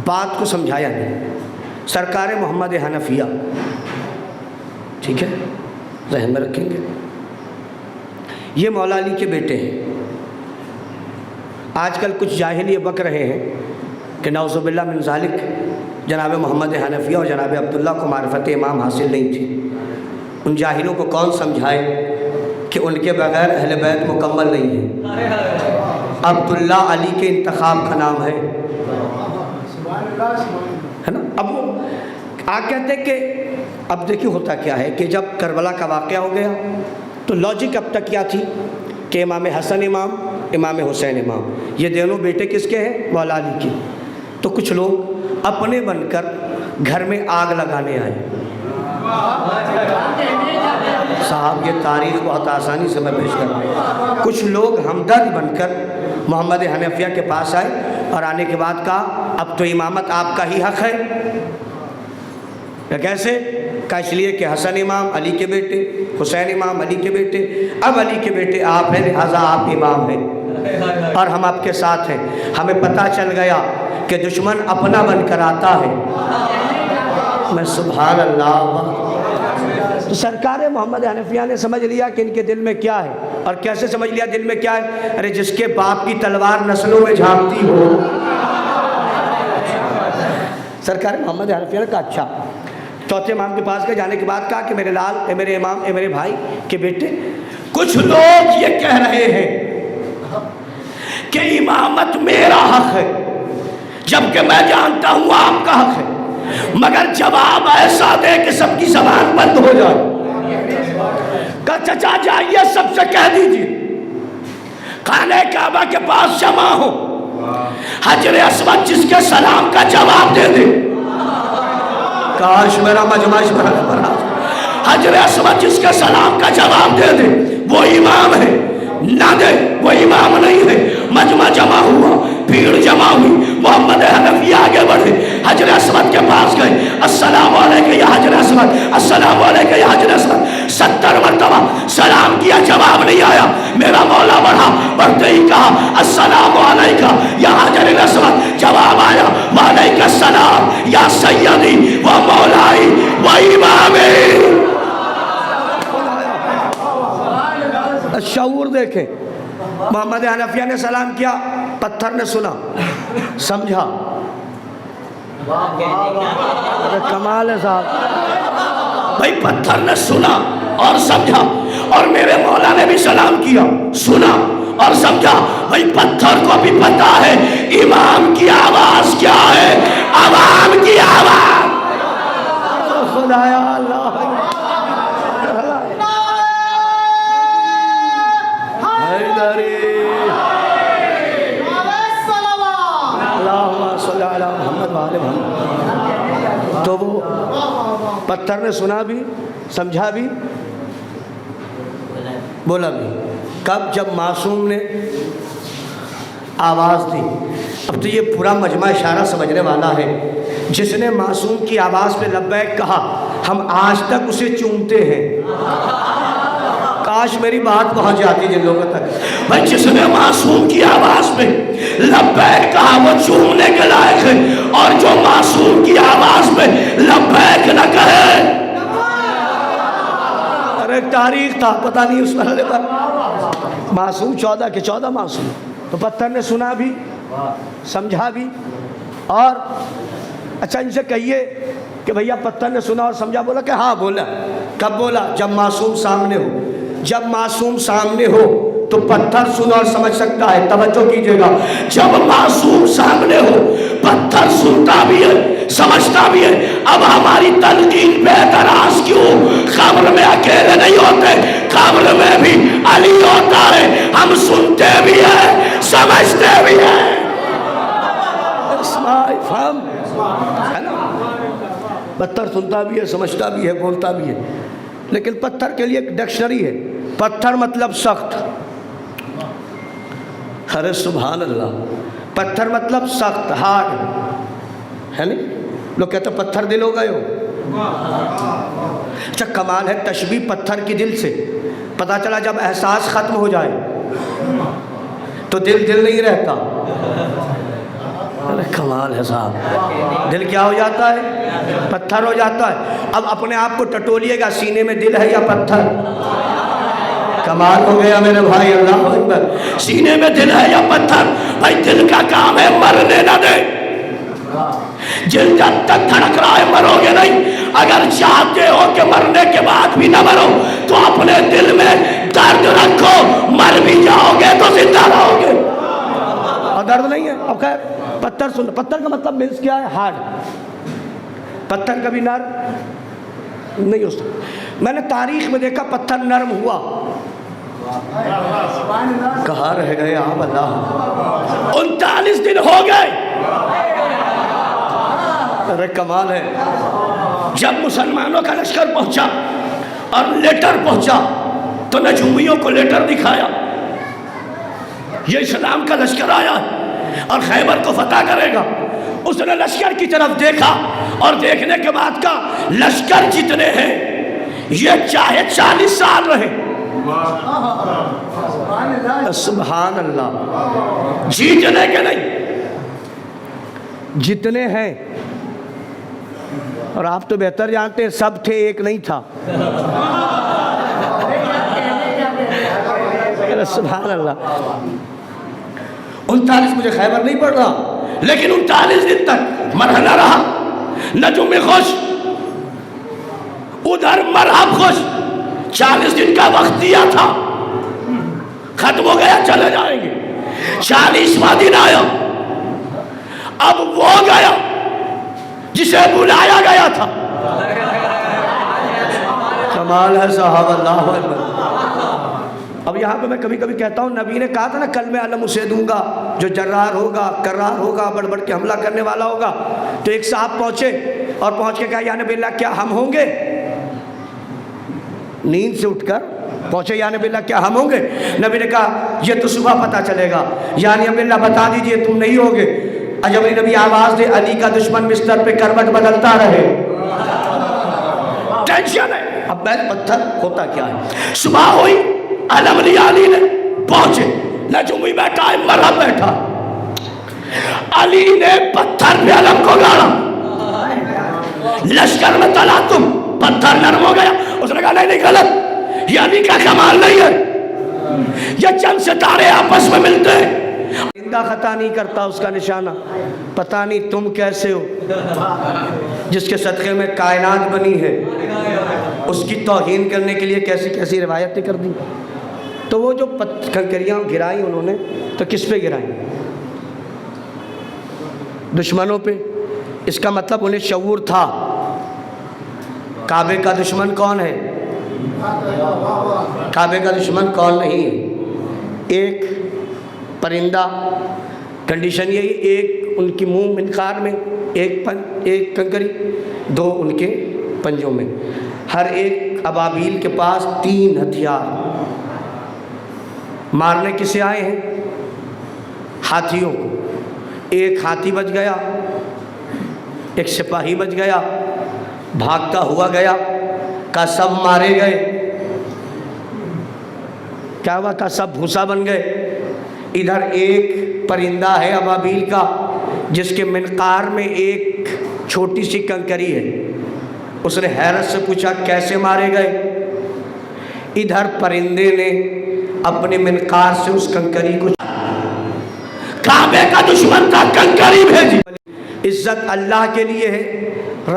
بات کو سمجھایا نہیں. سرکار محمد حنفیہ، ٹھیک ہے، ذہن میں رکھیں گے، یہ مولا علی کے بیٹے ہیں. آج کل کچھ جاہل یہ بک رہے ہیں کہ نعوذ باللہ من ذالک جناب محمد حنفیہ اور جناب عبداللہ کو معرفت امام حاصل نہیں تھی. ان جاہلوں کو کون سمجھائے کہ ان کے بغیر اہل بیت مکمل نہیں ہے. عبداللہ علی کے انتخاب کا نام ہے نا. اب وہ کہتے کہ اب دیکھیے ہوتا کیا ہے کہ جب کربلا کا واقعہ ہو گیا تو لاجک اب تک کیا تھی کہ امام حسن امام، امام حسین امام، یہ دونوں بیٹے کس کے ہیں؟ مولا علی کے. تو کچھ لوگ اپنے بن کر گھر میں آگ لگانے آئے. صاحب یہ تاریخ بہت آسانی سے میں پیش کر رہا ہوں. کچھ لوگ ہمدرد بن کر محمد حنفیہ کے پاس آئے اور آنے کے بعد کہا اب تو امامت آپ کا ہی حق ہے. کیسے؟ کہا اس لیے کہ حسن امام علی کے بیٹے، حسین امام علی کے بیٹے، اب علی کے بیٹے آپ ہیں، لہٰذا آپ امام ہیں اور ہم آپ کے ساتھ ہیں. ہمیں پتہ چل گیا کہ دشمن اپنا بن کر آتا ہے. میں سبحان اللہ. تو سرکار محمد حنفیہ نے سمجھ لیا کہ ان کے دل میں کیا ہے. اور کیسے سمجھ لیا دل میں کیا ہے؟ ارے جس کے باپ کی تلوار نسلوں میں جھانکتی ہو. سرکار محمد حنفیہ نے کہا اچھا. چوتھے امام کے پاس گئے، جانے کے بعد کہا کہ میرے لال، اے میرے امام، اے میرے بھائی کے بیٹے، کچھ لوگ یہ کہہ رہے ہیں کہ امامت میرا حق ہے جبکہ میں جانتا ہوں آپ کا حق ہے، مگر جواب ایسا دے کہ سب کی زبان بند ہو جائے. کہا چچا جائیے سب سے کہہ دیجیے خانہ کعبہ کے پاس جمع ہو، حجر اسود جس کے سلام کا جواب دے دے. کاش میرا مجمع اس پر حجر اسود جس کے سلام کا جواب دے دے وہ امام ہے، نہ دے وہ امام نہیں ہے. مجمع جمع ہوا، بھیڑ جمع ہوئی، محمد حنفیہ آگے بڑھے، حجر اسود کے پاس گئے. السلام علیکم یا حجر اسود، السلام علیکم یا حجر اسود. 70 مرتبہ سلام کیا، جواب نہیں آیا. میرا مولا بڑھا، بڑھتے ہی کہا السلام علیکم یا حجر اسود. جواب آیا وعلیکم السلام یا سیدی و مولائی و امامی. شعور دیکھیں. محمد حنفیہ نے سلام کیا، پتھر نے سنا، سمجھا. کمال ہے صاحب. بھائی پتھر نے سنا اور سمجھا، اور میرے مولا نے بھی سلام کیا، سنا اور سمجھا. بھائی پتھر کو بھی پتا ہے امام کی آواز کیا ہے، عوام کی آواز. خدایا اللہ تو وہ پتھر نے سنا بھی، سمجھا بھی، بولا بھی. کب؟ جب معصوم نے آواز دی. اب تو یہ پورا مجمع اشارہ سمجھنے والا ہے. جس نے معصوم کی آواز پہ لبیک کہا ہم آج تک اسے چومتے ہیں. کاش میری بات پہنچ جاتی جن لوگوں تک۔ بھائی جس نے معصوم کی آواز میں لبیک کہا وہ چومنے کے لائق ہے، اور جو معصوم کی آواز میں لبیک نہ کہے۔ اور ایک تاریخ تھا، پتہ نہیں اس مرحلے پر معصوم 14 کے 14 معصوم، تو پتھر نے سنا بھی سمجھا بھی۔ اور اچھا ان سے کہیے کہ بھیا پتھر نے سنا اور سمجھا، بولا کہ ہاں بولا۔ کب بولا؟ جب معصوم سامنے ہو۔ جب معصوم سامنے ہو تو پتھر سنا اور سمجھ سکتا ہے، توجہ کیجئے گا۔ جب معصوم سامنے ہو پتھر سنتا بھی ہے سمجھتا بھی ہے۔ اب ہماری تلقین بے اعتراض کیوں؟ قبر میں اکیلے نہیں ہوتے، قبر میں بھی علی ہوتا ہے، ہم سنتے بھی ہیں سمجھتے بھی ہیں۔ فہم ہے نا؟ پتھر سنتا بھی ہے، سمجھتا بھی ہے، بولتا بھی ہے، لیکن پتھر کے لیے ایک ڈکشنری ہے۔ پتھر مطلب سخت، ارے سبحان اللہ، پتھر مطلب سخت، ہارڈ ہے نہیں؟ لوگ کہتے ہیں پتھر دل ہو گئے ہو۔ اچھا کمال ہے تشبیہ پتھر کی دل سے، پتہ چلا جب احساس ختم ہو جائے تو دل دل نہیں رہتا۔ ارے کمال ہے صاحب، دل کیا ہو جاتا ہے؟ پتھر ہو جاتا ہے۔ اب اپنے آپ کو ٹٹولیے گا، سینے میں دل ہے یا پتھر؟ کمال ہو گیا میرے بھائی، اللہ اکبر۔ سینے میں دل ہے یا پتھر؟ بھائی دل کا کام ہے مرنے نہ دے، دل جب تک دھڑک رہا ہے مرو گے نہیں۔ اگر چاہتے ہو کہ مرنے کے بعد بھی نہ مرو تو اپنے دل میں درد رکھو، مر بھی جاؤ گے تو زندہ رہو گے۔ اور درد نہیں ہے۔ اب خیر پتھر سن، پتھر کا مطلب مینس کیا ہے؟ ہارڈ۔ پتھر کبھی نرم نہیں ہو سکتا۔ میں نے تاریخ میں دیکھا پتھر نرم ہوا، کہاں رہ گئے آپ اللہ؟ 39 دن ہو گئے۔ ارے کمال ہے۔ جب مسلمانوں کا لشکر پہنچا اور لیٹر پہنچا تو نجومیوں کو لیٹر دکھایا، یہ اسلام کا لشکر آیا اور خیبر کو فتح کرے گا۔ اس نے لشکر کی طرف دیکھا اور دیکھنے کے بعد کہا لشکر جتنے ہیں یہ چاہے 40 سال رہے، سبحان اللہ، جیتنے کے نہیں، جتنے ہیں۔ اور آپ تو بہتر جانتے ہیں سب تھے، ایک نہیں تھا۔ سبحان اللہ۔ 39 مجھے خیبر نہیں پڑ رہا، لیکن 39 دن تک مرحلہ رہا۔ نجوم خوش، ادھر مرحب خوش۔ 40 دن کا وقت دیا تھا، ختم ہو گیا، چلے جائیں گے۔ 40واں دن آیا، اب وہ گیا جسے بلایا گیا تھا۔ کمال ہے صاحب، اللہ اکبر۔ اب یہاں پہ میں کبھی کبھی کہتا ہوں، نبی نے کہا تھا نا کل میں علم اسے دوں گا جو جرار ہوگا، کرار ہوگا، بڑھ بڑھ کے حملہ کرنے والا ہوگا۔ تو ایک صاحب پہنچے اور پہنچ کے کہا یا نبی اللہ کیا ہم ہوں گے؟ نیند سے اٹھ کر پہنچے، یا نبی اللہ کیا ہم ہوں گے؟ نبی نے کہا یہ تو صبح پتہ چلے گا، یا نبی اللہ بتا دیجئے تم نہیں ہوگے۔ جب نبی آواز دے علی کا دشمن بستر پہ کروٹ بدلتا رہے، ٹینشن ہے۔ اب میں پتھر ہوتا کیا ہے؟ صبح ہوئی، علم لیا علی نے، پہنچے، نجومی بیٹھا ہے، مرحب بیٹھا۔ علی نے پتھر پہ علم کو گاڑا، لشکر میں تلا تم، پتھر نرم ہو گیا۔ اس نے کہا نہیں غلط، یہ علی کا کمال نہیں ہے، یہ چند ستارے آپس میں ملتے ہیں۔ زندہ خطا نہیں کرتا اس کا نشانہ، پتہ نہیں تم کیسے ہو، جس کے صدقے میں کائنات بنی ہے، اس کی توہین کرنے کے لیے کیسی کیسی روایتیں کر دی۔ تو وہ جو کنکریاں گرائیں انہوں نے، تو کس پہ گرائیں؟ دشمنوں پہ۔ اس کا مطلب انہیں شعور تھا کعبے کا دشمن کون ہے، کعبے کا دشمن کون نہیں ہے۔ ایک پرندہ، کنڈیشن یہی، ایک ان کی منہ منقار میں، ایک کنکری، 2 ان کے پنجوں میں۔ ہر ایک ابابیل کے پاس 3 ہتھیار، مارنے کسے آئے ہیں؟ ہاتھیوں کو۔ ایک ہاتھی بچ گیا، ایک سپاہی بچ گیا، بھاگتا ہوا گیا، کا سب مارے گئے۔ کیا ہوا تھا؟ سب بھوسا بن گئے۔ ادھر ایک پرندہ ہے ابابیل کا جس کے منقار میں ایک چھوٹی سی کنکری ہے، اس نے حیرت سے پوچھا کیسے مارے گئے؟ ادھر پرندے نے اپنے منقار سے اس کنکری کو، کعبے کا دشمن تھا، کنکری بھیجی۔ عزت اللہ کے لیے ہے،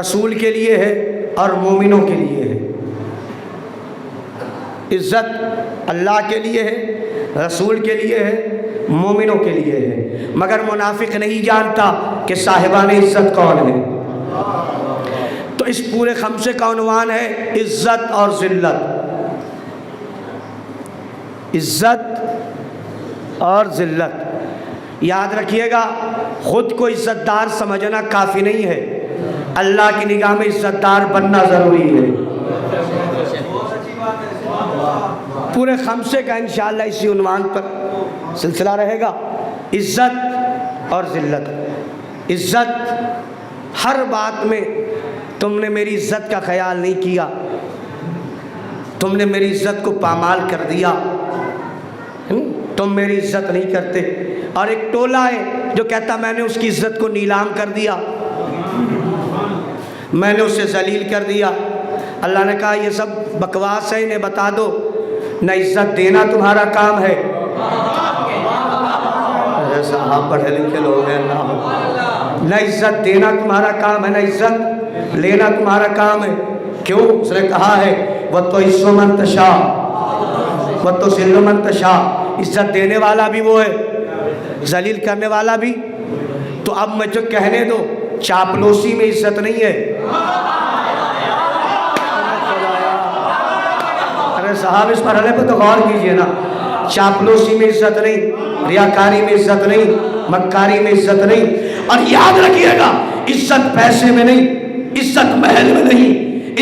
رسول کے لیے ہے اور مومنوں کے لیے ہے۔ عزت اللہ کے لیے ہے، رسول کے لیے ہے، مومنوں کے لیے ہے، مگر منافق نہیں جانتا کہ صاحبان عزت کون ہے۔ تو اس پورے خمسے کا عنوان ہے عزت اور ذلت۔ عزت اور ذلت، یاد رکھیے گا، خود کو عزت دار سمجھنا کافی نہیں ہے، اللہ کی نگاہ میں عزت دار بننا ضروری ہے۔ پورے خمسے کا انشاءاللہ اسی عنوان پر سلسلہ رہے گا، عزت اور ذلت۔ عزت، ہر بات میں تم نے میری عزت کا خیال نہیں کیا، تم نے میری عزت کو پامال کر دیا، تم میری عزت نہیں کرتے۔ اور ایک ٹولہ ہے جو کہتا میں نے اس کی عزت کو نیلام کر دیا، میں نے اسے ذلیل کر دیا۔ اللہ نے کہا یہ سب بکواس ہے، انہیں بتا دو نہ عزت دینا تمہارا کام ہے، صاحب پڑھے لکھے لوگ ہیں، نہ عزت دینا تمہارا کام ہے، نہ عزت لینا تمہارا کام ہے۔ کیوں؟ اس نے کہا ہے وَتُعِزُّ مَن تَشَاءُ وَتُذِلُّ مَن تَشَاءُ، عزت دینے والا بھی وہ ہے، ذلیل کرنے والا بھی۔ تو اب مجھے کہنے دو، چاپلوسی میں عزت نہیں ہے؟ ارے صاحب اس مرحلے پہ تو غور کیجئے نا، چاپلوسی میں عزت نہیں، ریاکاری میں عزت نہیں، مکاری میں عزت نہیں۔ اور یاد رکھیے گا، عزت پیسے میں نہیں، عزت محل میں نہیں،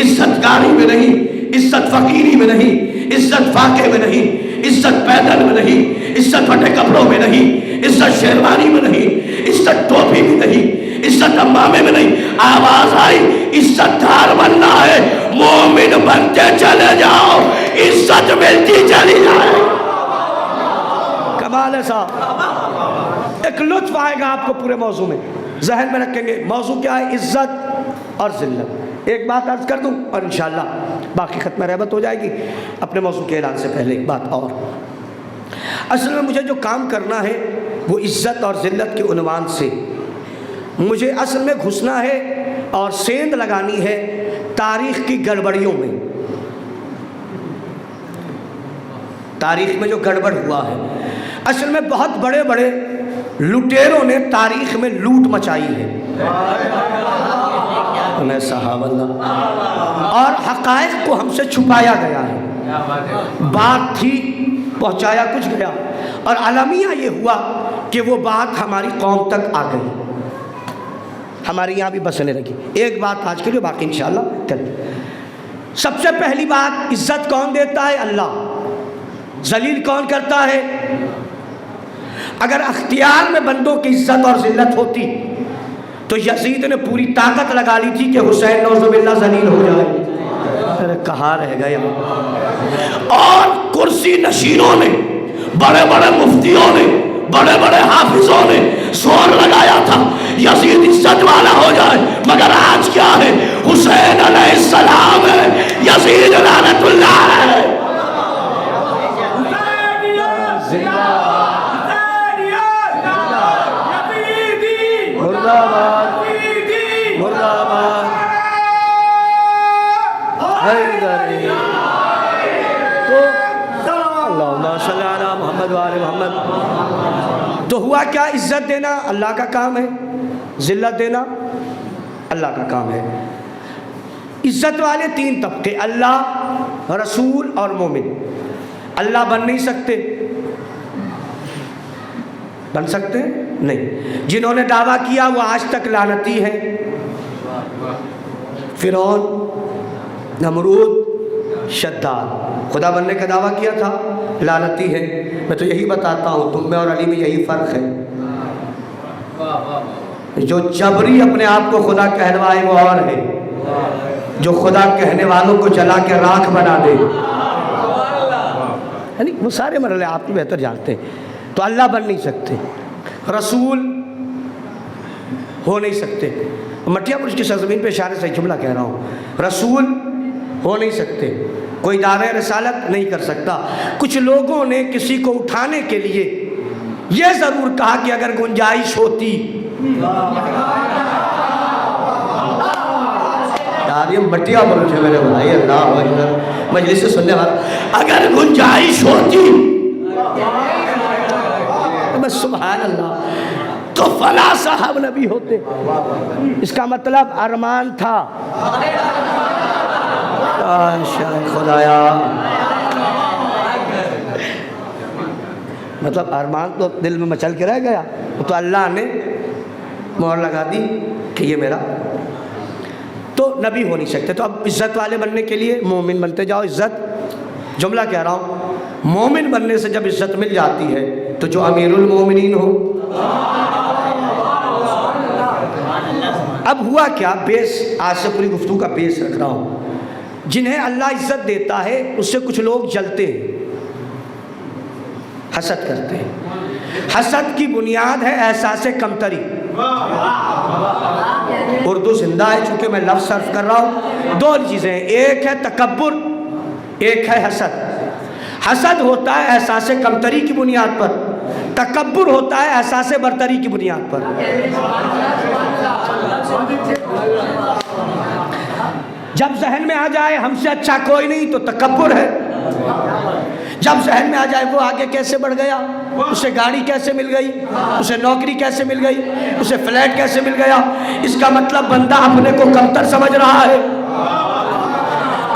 عزت گاڑی میں نہیں، عزت فقیری میں نہیں، عزت فاقے میں نہیں، عزت پیدل میں نہیں، عزت پھٹے کپڑوں میں نہیں، عزت شیروانی میں نہیں، عزت ٹوپی میں نہیں، عزت امامے میں نہیں۔ آواز آئی عزت دار بننا ہے، مومن بنتے چلے جاؤ، عزت ملتی چلی جائے۔ کمال ہے صاحب، ایک لطف آئے گا آپ کو پورے موضوع میں، ذہن میں رکھیں گے موضوع کیا ہے؟ عزت اور ذلت۔ ایک بات عرض کر دوں اور انشاءاللہ باقی ختم رحبت ہو جائے گی۔ اپنے موضوع کے اعلان سے پہلے ایک بات اور، اصل میں مجھے جو کام کرنا ہے وہ عزت اور ذلت کے عنوان سے مجھے اصل میں گھسنا ہے اور سیند لگانی ہے تاریخ کی گڑبڑیوں میں، تاریخ میں جو گڑبڑ ہوا ہے۔ اصل میں بہت بڑے بڑے لٹیروں نے تاریخ میں لوٹ مچائی ہے، صحابہ اللہ، اور حقائق کو ہم سے چھپایا گیا ہے، بات تھی پہنچایا کچھ گیا، اور المیہ یہ ہوا کہ وہ بات ہماری قوم تک آ گئی، ہمارے یہاں بھی بسنے لگی۔ ایک بات آج کے لیے، باقی انشاءاللہ کل۔ سب سے پہلی بات، عزت کون دیتا ہے؟ اللہ۔ ذلیل کون کرتا ہے؟ اگر اختیار میں بندوں کی عزت اور ذلت ہوتی تو یزید نے پوری طاقت لگا لی تھی کہ حسین نعوذ باللہ ذلیل ہو جائے۔ ارے کہاں رہ گیا؟ اور کرسی نشینوں نے، بڑے بڑے مفتیوں نے، بڑے بڑے حافظوں نے زور لگایا تھا یزید عزت والا ہو جائے، مگر آج کیا ہے؟ حسین علیہ السلام ہے، یزید لعنت اللہ ہے۔ تو ہوا کیا؟ عزت دینا اللہ کا کام ہے، ذلت دینا اللہ کا کام ہے۔ عزت والے تین طبقے، اللہ، رسول اور مومن۔ اللہ بن نہیں سکتے، بن سکتے نہیں۔ جنہوں نے دعویٰ کیا وہ آج تک لعنتی ہیں، فرعون، نمرود، شداد۔ خدا بننے کا دعویٰ کیا تھا، لعنتی ہے۔ میں تو یہی بتاتا ہوں، تم میں اور علی میں یہی فرق ہے، جو جبری اپنے آپ کو خدا کہلوائے وہ اور ہے، جو خدا کہنے والوں کو جلا کے راکھ بنا دے۔ یعنی وہ سارے مرحلے آپ بھی بہتر جانتے ہیں. تو اللہ بن نہیں سکتے, رسول ہو نہیں سکتے. مٹیا پور کی سرزمین پہ اشارے سے جملہ کہہ رہا ہوں, رسول ہو نہیں سکتے, کوئی دعویٰ رسالت نہیں کر سکتا. کچھ لوگوں نے کسی کو اٹھانے کے لیے یہ ضرور کہا کہ اگر گنجائش ہوتی, یار یہ مٹیا پور سے میرے بھائی, اللہ اکبر, مجلس سے سننے والا, اگر گنجائش ہوتی بس سبحان اللہ, تو فلاں صاحب نبی ہوتے. اس کا مطلب ارمان تھا. خدایا, مطلب ارمان تو دل میں مچل کے رہ گیا, تو اللہ نے مہر لگا دی کہ یہ میرا, تو نبی ہو نہیں سکتے. تو اب عزت والے بننے کے لیے مومن بنتے جاؤ. عزت, جملہ کہہ رہا ہوں, مومن بننے سے جب عزت مل جاتی ہے تو جو امیر المومنین ہو. اب ہوا کیا, بیس آج سے پوری گفتگو کا بیس رکھ رہا ہوں. جنہیں اللہ عزت دیتا ہے اس سے کچھ لوگ جلتے ہیں, حسد کرتے ہیں. حسد کی بنیاد ہے احساس کمتری. اردو زندہ ہے چونکہ میں لفظ صرف کر رہا ہوں. دو چیزیں ہیں, ایک ہے تکبر, ایک ہے حسد. حسد ہوتا ہے احساس کمتری کی بنیاد پر, تکبر ہوتا ہے احساس برتری کی بنیاد پر. جب ذہن میں آ جائے ہم سے اچھا کوئی نہیں تو تکبر ہے. جب ذہن میں آ جائے وہ آگے کیسے بڑھ گیا, اسے گاڑی کیسے مل گئی, اسے نوکری کیسے مل گئی, اسے فلیٹ کیسے مل گیا, اس کا مطلب بندہ اپنے کو کمتر سمجھ رہا ہے.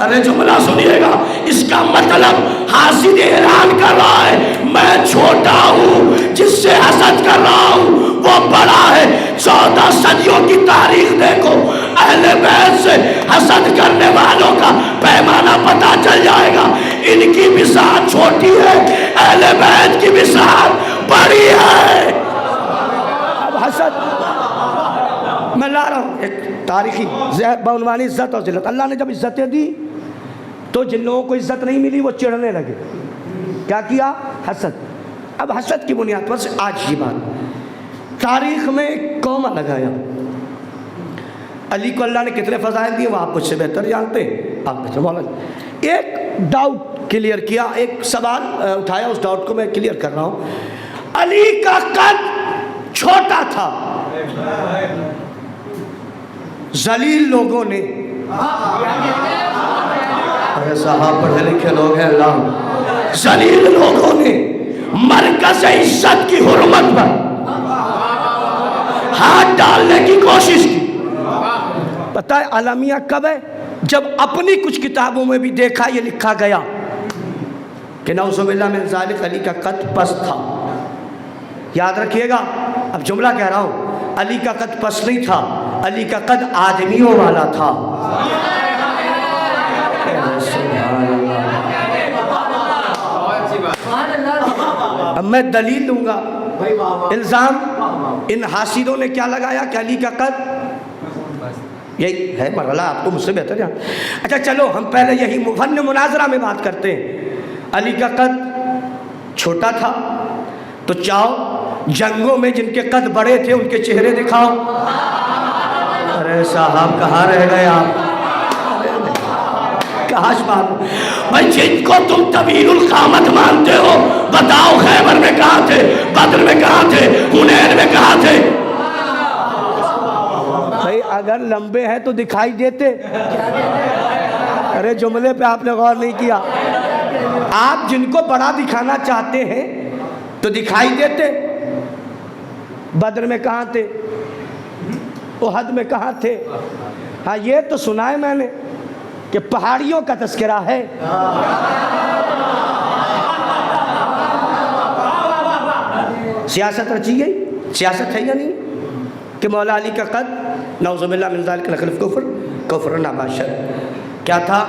ارے جملہ سنیے گا, اس کا مطلب حاسد اعلان کر رہا ہے میں چھوٹا ہوں, جس سے حسد کر رہا ہوں وہ بڑا ہے. 14 صدیوں کی تاریخ دیکھو, اہل بیت سے حسد کرنے والوں کا پیمانہ پتہ چل جائے گا. ان کی بساط چھوٹی ہے, اہل بیت کی بساط بڑی ہے. اب حسد میں لا رہا ہوں ایک تاریخی بعنوان عزت اور ذلت. اللہ نے جب عزتیں دی تو جن لوگوں کو عزت نہیں ملی وہ چڑھنے لگے. کیا کیا, حسد. اب حسد کی بنیاد پر سے آج کی بات, تاریخ میں کوما لگایا. علی کو اللہ نے کتنے فضائل دیے وہ آپ مجھ سے بہتر جانتے ہیں, آپ بہتر مولانا. ایک ڈاؤٹ کلیئر کیا, ایک سوال اٹھایا, اس ڈاؤٹ کو میں کلیئر کر رہا ہوں. علی کا قد چھوٹا تھا, ذلیل لوگوں نے, ارے صاحب پڑھے لکھے لوگ ہیں, اللہ, ذلیل لوگوں نے مرکز عزت کی حرمت پر ہاتھ ڈالنے کی کوشش کی. پتہ ہے عالمیہ کب ہے, جب اپنی کچھ کتابوں میں بھی دیکھا یہ لکھا گیا کہ نعوذ باللہ من ذالک علی کا قد پست تھا. یاد رکھیے گا, اب جملہ کہہ رہا ہوں, علی کا قد پست نہیں تھا, علی کا قد آدمیوں والا تھا. اب میں دلیل دوں گا. الزام ان حاسدوں نے کیا لگایا کہ علی کا قد, یہی ہے مرحلہ, آپ تو مجھ سے بہتر جان. اچھا چلو ہم پہلے یہی فن مناظرہ میں بات کرتے ہیں. علی کا قد چھوٹا تھا تو چاہو جنگوں میں جن کے قد بڑے تھے ان کے چہرے دکھاؤ. ارے صاحب کہاں رہ گئے آپ, کہاں بات. بھائی جن کو تم طویل القامت مانتے ہو بتاؤ خیبر میں کہاں تھے, بدر میں کہاں تھے, حنین میں کہاں تھے. بھائی اگر لمبے ہیں تو دکھائی دیتے. ارے جملے پہ آپ نے غور نہیں کیا. آپ جن کو بڑا دکھانا چاہتے ہیں تو دکھائی دیتے. بدر میں کہاں تھے, احد میں کہاں تھے. ہاں یہ تو سنا ہے میں نے کہ پہاڑیوں کا تذکرہ ہے. سیاست رچی گئی, سیاست ہے یا نہیں کہ مولا علی کا قد نعوذ باللہ من ذالک لخلف کفر کفر ناباشر کیا تھا,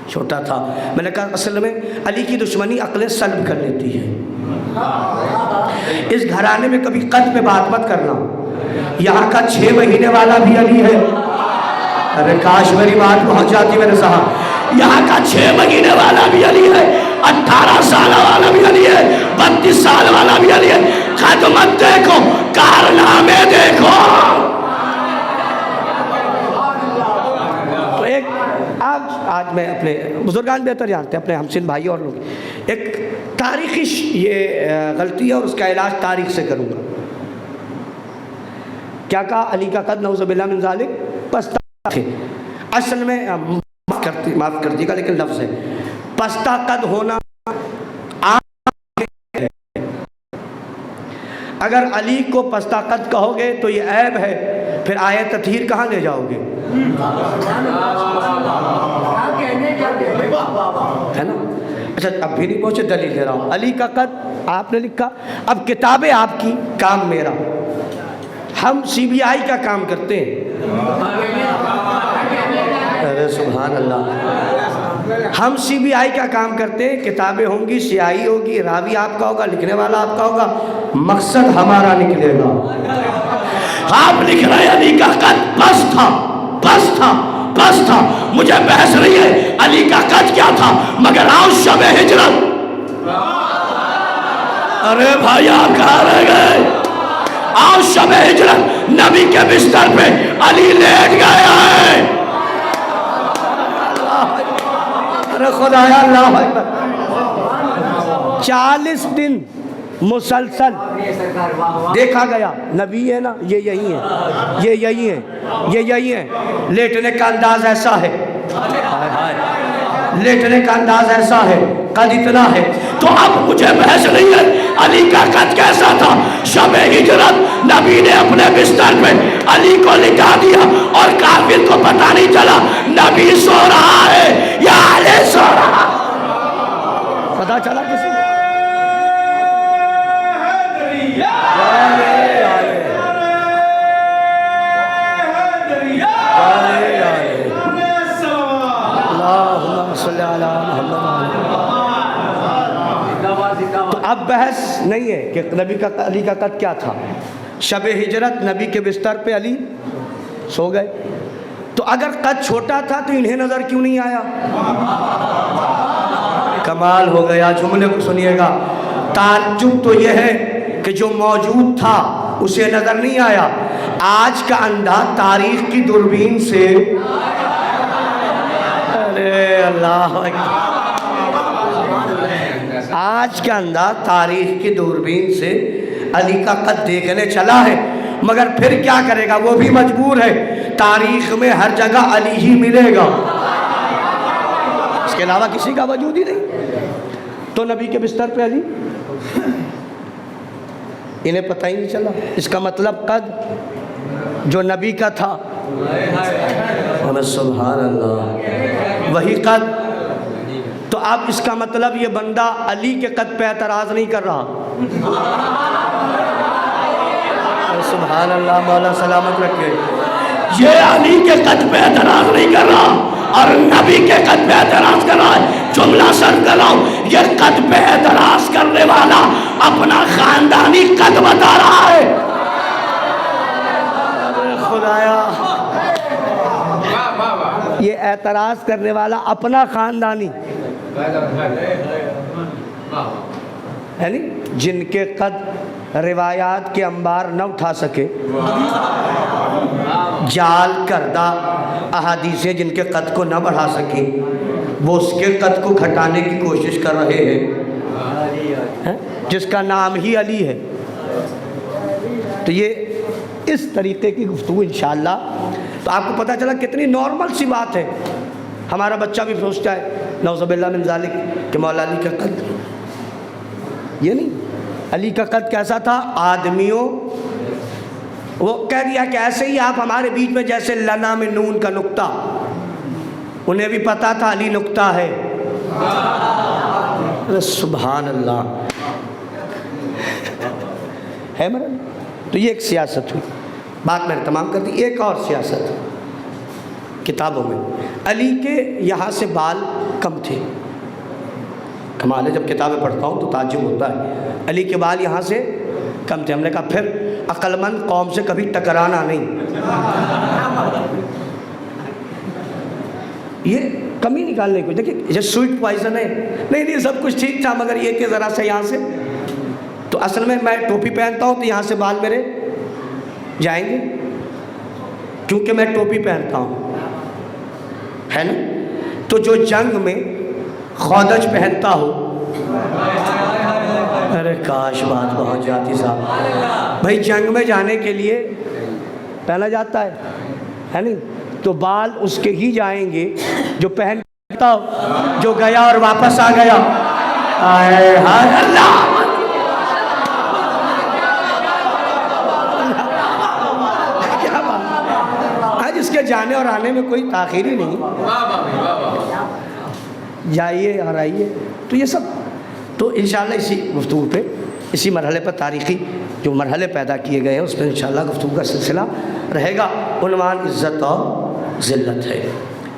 چھوٹا تھا. میں نے کہا اصل میں علی کی دشمنی عقلیں سلب کر لیتی ہے. اس گھرانے میں کبھی قد پہ بات مت کرنا. یہاں کا 6 مہینے والا بھی علی ہے. ارے کاش میری بات پہنچ جاتی میرے صاحب. یہاں کا 6 مہینے والا بھی علی ہے, 18 سال والا بھی علی ہے، 32 سال والا بھی علی ہے. خدمت دیکھو، کارنامے دیکھو. تو ایک آج میں اپنے بزرگان بہتر جانتے ہیں، اپنے ہمسن بھائی اور لوگ، ایک تاریخی یہ غلطی ہے اور اس کا علاج تاریخ سے کروں گا. کیا کہا؟ علی کا قد نعوذ باللہ من ذالک پستہ تھے. اصل میں معاف کر دیے گا لیکن لفظ ہے پستہ قد ہونا. اگر علی کو پستہ قد کہو گے تو یہ عیب ہے، پھر آیت تطہیر کہاں لے جاؤ گے؟ ہے نا؟ اچھا اب بھی نہیں پہنچے، دلیل دے رہا ہوں. علی کا قد آپ نے لکھا، اب کتابیں آپ کی، کام میرا. ہم سی بی آئی کا کام کرتے ہیں. ارے سبحان اللہ. ہم سی بی آئی کا کام کرتے ہیں، کتابیں ہوں گی، سیاہی ہوگی، راوی آپ کا ہوگا، لکھنے والا آپ کا ہوگا، مقصد ہمارا نکلے گا. آپ لکھ رہے ہیں علی کا قد بس تھا، بس تھا، بس تھا. مجھے بحث نہیں ہے علی کا قد کیا تھا، مگر آؤ شب ہجرت. ارے بھائی آپ کہاں رہ گئے؟ آؤ شب ہجرت نبی کے بستر پہ علی لیٹ گیا ہے. ارے خدایا اللہ اکبر. 40 دن مسلسل دیکھا گیا، نبی ہے نا، یہ یہی ہے، یہ یہی ہے، یہ یہی ہے. لیٹنے کا انداز ایسا ہے، لیٹنے کا انداز ایسا ہے، قد اتنا ہے. تو اب مجھے بحث نہیں ہے علی کا قد کیسا تھا. شب ہجرت نبی نے اپنے بستر پہ علی کو لٹا دیا اور کافر کو پتہ نہیں چلا نبی سو رہا ہے یا علی سو رہا. پتا چلا کسی کو؟ تو اب بحث نہیں ہے کہ نبی کا علی کا قد کیا تھا. شب ہجرت نبی کے بستر پہ علی سو گئے. تو اگر قد چھوٹا تھا تو انہیں نظر کیوں نہیں آیا؟ کمال ہو گیا. جملے کو سنیے گا. تعجب تو یہ ہے کہ جو موجود تھا اسے نظر نہیں آیا. آج کا اندھا تاریخ کی دوربین سے، ارے اللہ اکبر، آج کا اندھا تاریخ کی دوربین سے علی کا قد دیکھنے چلا ہے، مگر پھر کیا کرے گا؟ وہ بھی مجبور ہے. تاریخ میں ہر جگہ علی ہی ملے گا، اس کے علاوہ کسی کا وجود ہی نہیں. تو نبی کے بستر پہ علی، انہیں پتہ ہی نہیں چلا. اس کا مطلب قد جو نبی کا تھا، سبحان اللہ، وہی قد. تو اب اس کا مطلب یہ بندہ علی کے قد پہ اعتراض نہیں کر رہا. سبحان اللہ، مولا سلامت رکھے. یہ علی کے قد پہ اعتراض نہیں کر رہا اور نبی کے قد پہ اعتراض کر رہا ہے. جملہ سر کر رہا ہوں، یہ قد پہ اعتراض کرنے والا اپنا خاندانی قد بتا رہا ہے. خدایا، یہ اعتراض کرنے والا اپنا خاندانی ہے نہیں، جن کے قد روایات کے انبار نہ اٹھا سکے، جعل کردہ احادیثیں جن کے قد کو نہ بڑھا سکیں، وہ اس کے قد کو گھٹانے کی کوشش کر رہے ہیں، جس کا نام ہی علی ہے. تو یہ اس طریقے کی گفتگو انشاءاللہ. تو آپ کو پتہ چلا کتنی نارمل سی بات ہے. ہمارا بچہ بھی سوچتا ہے نعوذ باللہ من ذالک کہ مولا علی کا قد، یہ نہیں. علی کا قد کیسا تھا؟ آدمیوں، وہ کہہ دیا کہ ایسے ہی آپ ہمارے بیچ میں جیسے لنا میں نون کا نقطہ، انہیں بھی پتا تھا علی نقطہ ہے. سبحان اللہ ہے مرن. تو یہ ایک سیاست ہوئی. بات میں نے تمام کر دی. ایک اور سیاست کتابوں میں، علی کے یہاں سے بال کم تھے. کمال ہے، جب کتابیں پڑھتا ہوں تو تعجب ہوتا ہے. علی کے بال یہاں سے کم تھے. ہم نے کہا پھر عقل مند قوم سے کبھی ٹکرانا نہیں. یہ کمی نکالنے کو دیکھیں یہ سویٹ پوائزن ہے، نہیں سب کچھ ٹھیک تھا مگر یہ کہ ذرا سے یہاں سے، تو اصل میں ٹوپی پہنتا ہوں تو یہاں سے بال میرے جائیں گے کیونکہ میں ٹوپی پہنتا ہوں، ہے نا؟ تو جو جنگ میں خودج پہنتا ہو، ارے کاش بات پہنچ جاتی صاحب، بھائی جنگ میں جانے کے لیے پہنا جاتا ہے نہیں؟ تو بال اس کے ہی جائیں گے جو پہنتا ہو، جو گیا اور واپس آ گیا، آئے ہائے اللہ، کیا بات، آج اس کے جانے اور آنے میں کوئی تاخیر ہی نہیں، جائیے اور آئیے، تو یہ سب تو انشاءاللہ اسی گفتگو پہ، اسی مرحلے پر تاریخی جو مرحلے پیدا کیے گئے ہیں اس پہ انشاءاللہ گفتگو کا سلسلہ رہے گا۔ عنوان عزت اور ذلت ہے۔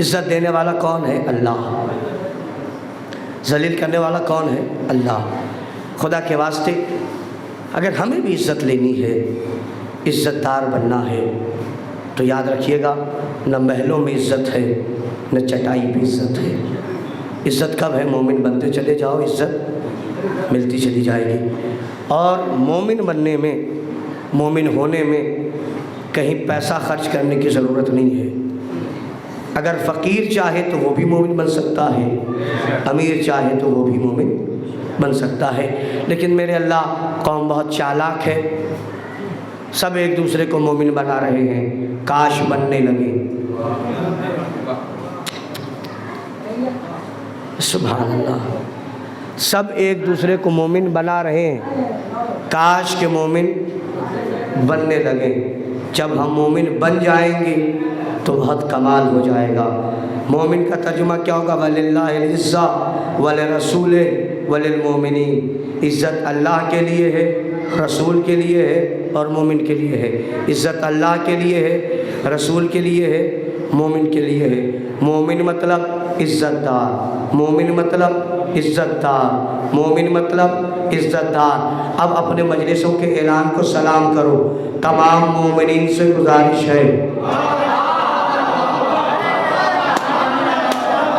عزت دینے والا کون ہے؟ اللہ۔ ذلیل کرنے والا کون ہے؟ اللہ۔ خدا کے واسطے اگر ہمیں بھی عزت لینی ہے، عزت دار بننا ہے، تو یاد رکھیے گا نہ محلوں میں عزت ہے نہ چٹائی پہ عزت ہے۔ عزت کب ہے؟ مومن بنتے چلے جاؤ، عزت ملتی چلی جائے گی۔ اور مومن بننے میں، مومن ہونے میں کہیں پیسہ خرچ کرنے کی ضرورت نہیں ہے۔ اگر فقیر چاہے تو وہ بھی مومن بن سکتا ہے، امیر چاہے تو وہ بھی مومن بن سکتا ہے، لیکن میرے اللہ قوم بہت چالاک ہے، سب ایک دوسرے کو مومن بنا رہے ہیں، کاش بننے لگے۔ سبحان اللہ، سب ایک دوسرے کو مومن بنا رہے ہیں، کاش کے مومن بننے لگے۔ جب ہم مومن بن جائیں گے تو بہت کمال ہو جائے گا۔ مومن کا ترجمہ کیا ہوگا؟ وَلِلَّهِ الْعِزَّةُ وَلِرَسُولِهِ وَلِلْمُؤْمِنِينَ۔ عزت اللہ کے لیے ہے، رسول کے لیے ہے اور مومن کے لیے ہے۔ عزت اللہ کے لیے ہے، رسول کے لیے ہے، مومن کے لیے ہے۔ مومن مطلب عزت دار، مومن مطلب عزت دار، مومن مطلب عزت دار۔ اب اپنے مجلسوں کے اعلان کو سلام کرو۔ تمام مومنین سے گزارش ہے،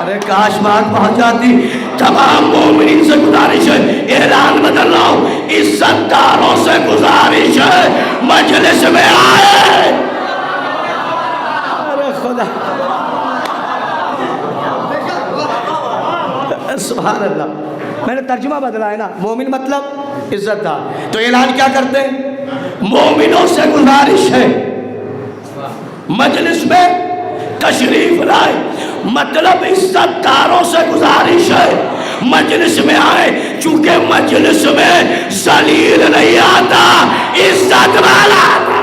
ارے کاش بات پہنچ جاتی، تمام مومنین سے گزارش ہے، اعلان بدل رہا ہوں، عزت داروں سے گزارش ہے مجلس میں آئے۔ ارے خدا، سبحان اللہ، میں نے ترجمہ بدلا ہے نا، مومن مطلب عزت دار، تو اعلان کیا کرتے ہیں؟ مومنوں سے گزارش ہے مجلس میں تشریف لائے، مطلب عزت داروں سے گزارش ہے مجلس میں آئے، چونکہ مجلس میں ذلیل نہیں آتا، عزت والا آتا۔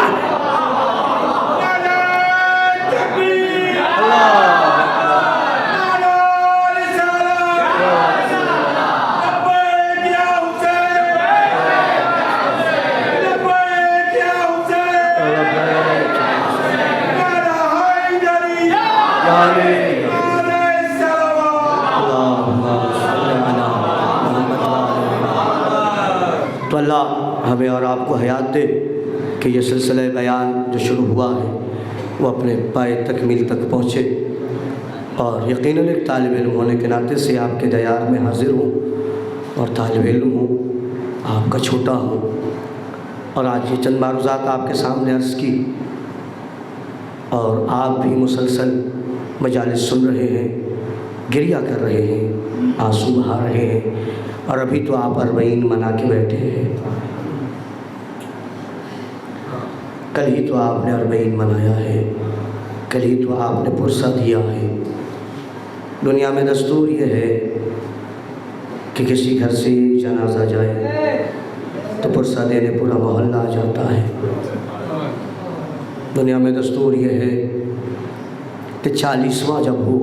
تو اللہ ہمیں اور آپ کو حیات دے کہ یہ سلسلہ بیان جو شروع ہوا ہے وہ اپنے پائے تکمیل تک پہنچے، اور یقیناً ایک طالب علم ہونے کے ناطے سے آپ کے دیار میں حاضر ہوں اور طالب علم ہوں، آپ کا چھوٹا ہوں، اور آج یہ چند معروضات آپ کے سامنے عرض کی، اور آپ بھی مسلسل مجالس سن رہے ہیں، گریہ کر رہے ہیں، آنسو بہا رہے ہیں، اور ابھی تو آپ 40 منا کے بیٹھے ہیں، کل ہی تو آپ نے 40 منایا ہے، کل ہی تو آپ نے پرسہ دیا ہے۔ دنیا میں دستور یہ ہے کہ کسی گھر سے جنازہ جائے تو پرسہ دینے پورا محلہ آ جاتا ہے۔ دنیا میں دستور یہ ہے کہ 40واں جب ہو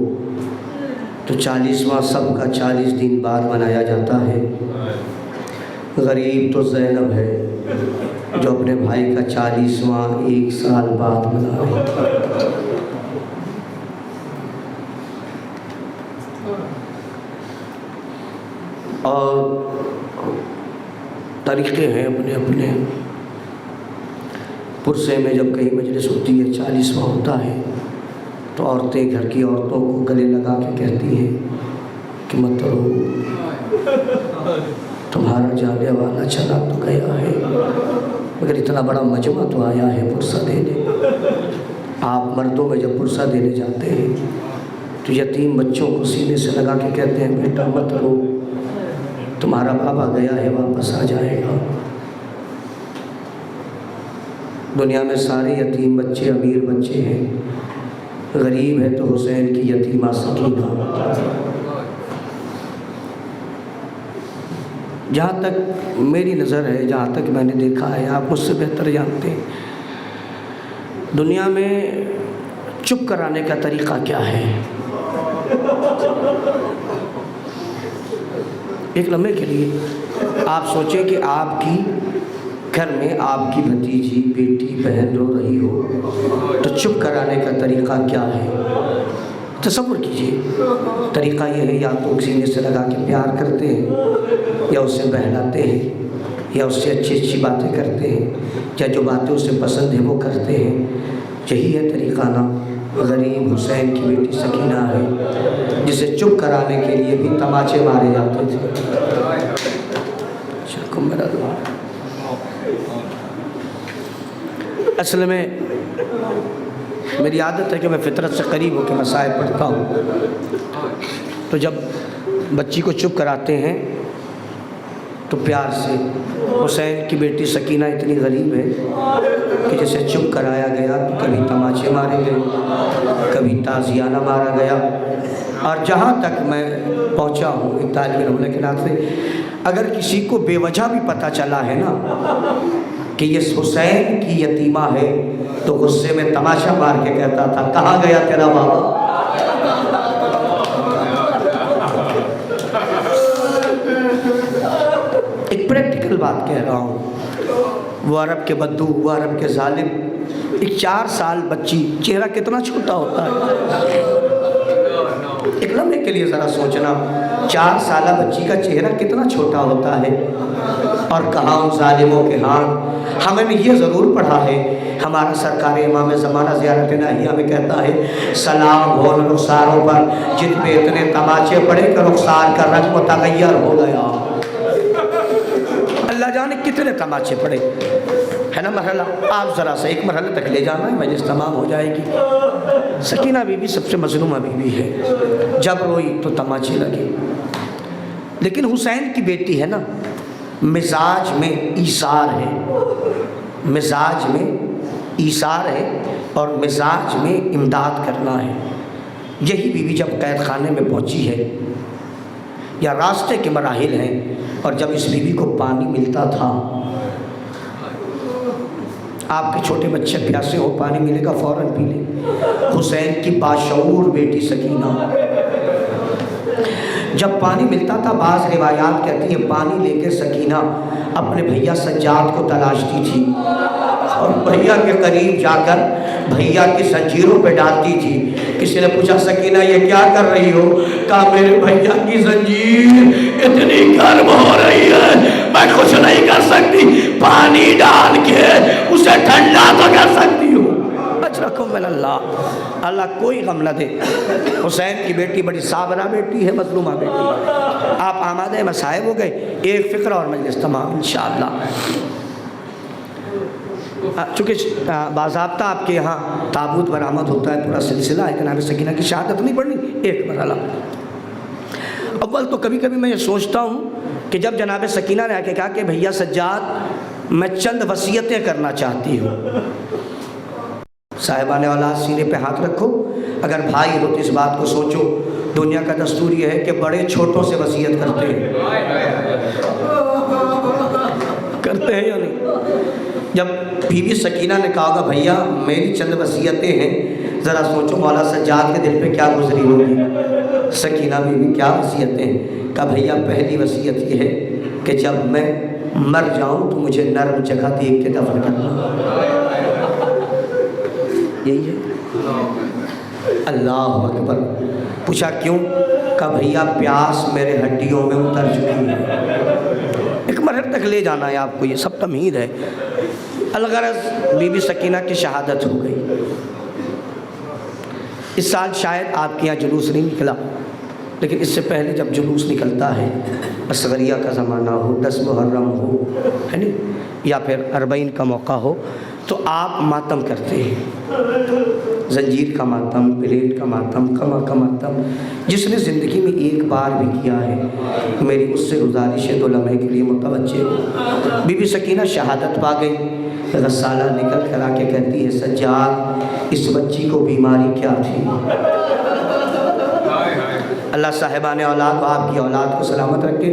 تو 40واں سب کا 40 دن بعد منایا جاتا ہے۔ غریب تو زینب ہے جو اپنے بھائی کا 40واں 1 سال بعد منا رہی تھی۔ اور طریقے ہیں اپنے اپنے۔ پرسے میں جب کہیں مجلس ہوتی ہے 40واں ہوتا ہے تو عورتیں گھر کی عورتوں کو گلے لگا کے کہتی ہیں کہ مت رو، تمہارا جانے والا چلا تو گیا ہے، مگر اتنا بڑا مجمع تو آیا ہے پرسہ دینے۔ آپ مردوں میں جب پرسہ دینے جاتے ہیں تو یتیم بچوں کو سینے سے لگا کے کہتے ہیں بیٹا مت رو، تمہارا بابا گیا ہے واپس آ جائے گا۔ دنیا میں سارے یتیم بچے امیر بچے ہیں، غریب ہے تو حسین کی یتیمہ سکینہ۔ جہاں تک میری نظر ہے، جہاں تک میں نے دیکھا ہے، آپ مجھ سے بہتر جانتے ہیں، دنیا میں چپ کرانے کا طریقہ کیا ہے؟ ایک لمحے کے لیے آپ سوچیں کہ آپ کی گھر میں آپ کی بھتیجی، بیٹی، بہن رو رہی ہو تو چپ کرانے کا طریقہ کیا ہے؟ تصور کیجئے، طریقہ یہ ہے یا تو سینے سے لگا کے پیار کرتے ہیں، یا اسے بہلاتے ہیں، یا اس سے اچھی اچھی باتیں کرتے ہیں، یا جو باتیں اسے پسند ہیں وہ کرتے ہیں۔ یہی ہے طریقہ نا؟ غریب حسین کی بیٹی سکینہ ہے جسے چپ کرانے کے لیے بھی تماچے مارے جاتے تھے۔ اصل میں میری عادت ہے کہ میں فطرت سے قریب ہو کے مسائل پڑھتا ہوں، تو جب بچی کو چپ کراتے ہیں تو پیار سے، حسین کی بیٹی سکینہ اتنی غریب ہے کہ جسے چپ کرایا گیا تو کبھی تماچے مارے گئے، کبھی تعزیانہ مارا گیا، اور جہاں تک میں پہنچا ہوں ایک طالب علم ہونے کے ناطے، اگر کسی کو بے وجہ بھی پتہ چلا ہے نا کہ یہ حسین کی یتیمہ ہے تو غصے میں تماشا مار کے کہتا تھا کہاں گیا تیرا بابا؟ ایک پریکٹیکل بات کہہ رہا ہوں، وہ عرب کے بدو، وہ عرب کے ظالم، ایک 4 سال بچی، چہرہ کتنا چھوٹا ہوتا ہے، ایک لمحے کے لیے ذرا سوچنا، 4 سالہ بچی کا چہرہ کتنا چھوٹا ہوتا ہے، اور کہاں ان ظالموں کے ہاتھ۔ ہمیں نے یہ ضرور پڑھا ہے، ہمارا سرکار امام زمانہ زیارت ناہیہ میں کہتا ہے سلام ہو رخساروں پر جن پہ اتنے تماچے پڑے کہ رخسار کا رنگ متغیر ہو گیا۔ اللہ جانے کتنے تماچے پڑے، ہے نا مرحلہ؟ آپ ذرا سا ایک مرحلے تک لے جانا ہے، مجلس تمام ہو جائے گی۔ سکینہ بی بی سب سے مظلومہ بی بی ہے، جب روئی تو تماچے لگے، لیکن حسین کی بیٹی ہے نا، مزاج میں ایثار ہے، مزاج میں ایثار ہے اور مزاج میں امداد کرنا ہے۔ یہی بی بی جب قید خانے میں پہنچی ہے، یا راستے کے مراحل ہیں، اور جب اس بی بی کو پانی ملتا تھا، آپ کے چھوٹے بچے پیاسے ہو، پانی ملے گا فوراً پی لیں۔ حسین کی باشعور بیٹی سکینہ جب پانی ملتا تھا، بعض روایات کہتی ہیں پانی لے کے سکینہ اپنے بھیا سجاد کو تلاشتی تھی، اور بھیا کے قریب جا کر بھیا کی زنجیروں پہ ڈالتی تھی۔ کسی نے پوچھا سکینہ یہ کیا کر رہی ہو؟ کہا میرے بھیا کی زنجیر اتنی گرم ہو رہی ہے میں کچھ نہیں کر سکتی، پانی ڈال کے اسے ٹھنڈا تو کر سکتی ہوں۔ اجرکم من اللہ، اللہ کوئی غم نہ دے۔ حسین کی بیٹی بڑی صابرہ بیٹی ہے، مظلومہ بیٹی ہے۔ آپ آمادہ مصائب ہو گئے، ایک فقرہ اور مجلس تمام انشاءاللہ۔ چونکہ باضابطہ آپ کے یہاں تابوت برآمد ہوتا ہے، پورا سلسلہ ہے، جناب سکینہ کی شہادت نہیں پڑھنی، ایک مرحلہ۔ اول تو کبھی کبھی میں یہ سوچتا ہوں کہ جب جناب سکینہ نے آ کے کہا کہ بھیا سجاد میں چند وصیتیں کرنا چاہتی ہوں، صاحبان اولاد سینے پہ ہاتھ رکھو، اگر بھائی ہو تو اس بات کو سوچو، دنیا کا دستور یہ ہے کہ بڑے چھوٹوں سے وصیت کرتے ہیں، کرتے ہیں یا نہیں؟ جب بی بی سکینہ نے کہا ہوگا بھیا میری چند وصیتیں ہیں، ذرا سوچو مولا سجاد کے دل پہ کیا گزری ہوگی۔ سکینہ بی بی کیا وصیتیں ہیں؟ کہا بھیا پہلی وصیت یہ ہے کہ جب میں مر جاؤں تو مجھے نرم جگہ دیکھ کے دفن کرنا۔ یہی ہے؟ اللہ اکبر۔ پوچھا کیوں؟ کہا بھیا پیاس میرے ہڈیوں میں اتر چکی ہے۔ ایک مرحلے تک لے جانا ہے آپ کو، یہ سب تمہید ہے۔ الغرض بی بی سکینہ کی شہادت ہو گئی۔ اس سال شاید آپ کے یہاں جلوس نہیں نکلا، لیکن اس سے پہلے جب جلوس نکلتا ہے، اصغریہ کا زمانہ ہو، 10 محرم ہو، ہے نا، یا پھر 40 کا موقع ہو، تو آپ ماتم کرتے ہیں، زنجیر کا ماتم، پلیٹ کا ماتم، قمع کا ماتم۔ جس نے زندگی میں ایک بار بھی کیا ہے، میری اس سے گزارش ہے 2 لمحے کے لیے متوجہ ہو۔ بی بی سکینہ شہادت پا گئی، غسالہ نکل کر آ کے کہتی ہے سجاد اس بچی کو بیماری کیا تھی؟ اللہ صاحبان اولاد و آپ کی اولاد کو سلامت رکھے۔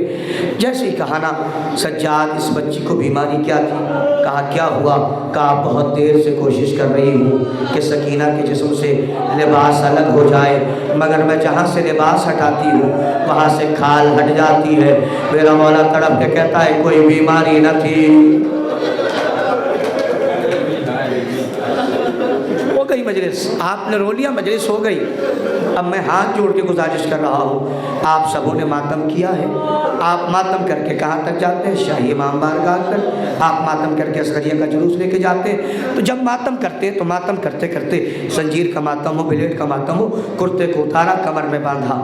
جیسے ہی کہا نا سجاد اس بچی کو بیماری کیا تھی، کہا کیا ہوا؟ کہا بہت دیر سے کوشش کر رہی ہوں کہ سکینہ کے جسم سے لباس الگ ہو جائے، مگر میں جہاں سے لباس ہٹاتی ہوں وہاں سے کھال ہٹ جاتی ہے۔ میرا مولا تڑپ کے کہتا ہے کوئی بیماری نہ تھی، ہو گئی مجلس، آپ نے رو لیا، مجلس ہو گئی۔ اب میں ہاتھ جوڑ کے گزارش کر رہا ہوں، آپ سبوں نے ماتم کیا ہے، آپ ماتم کر کے کہاں تک جاتے ہیں؟ شاہی امام بارگاہ تک۔ آپ ماتم کر کے اصغریہ کا جلوس لے کے جاتے ہیں، تو جب ماتم کرتے تو ماتم کرتے کرتے زنجیر کا ماتم ہو، بلیٹ کا ماتم ہو، کرتے کو اتارا، کمر میں باندھا،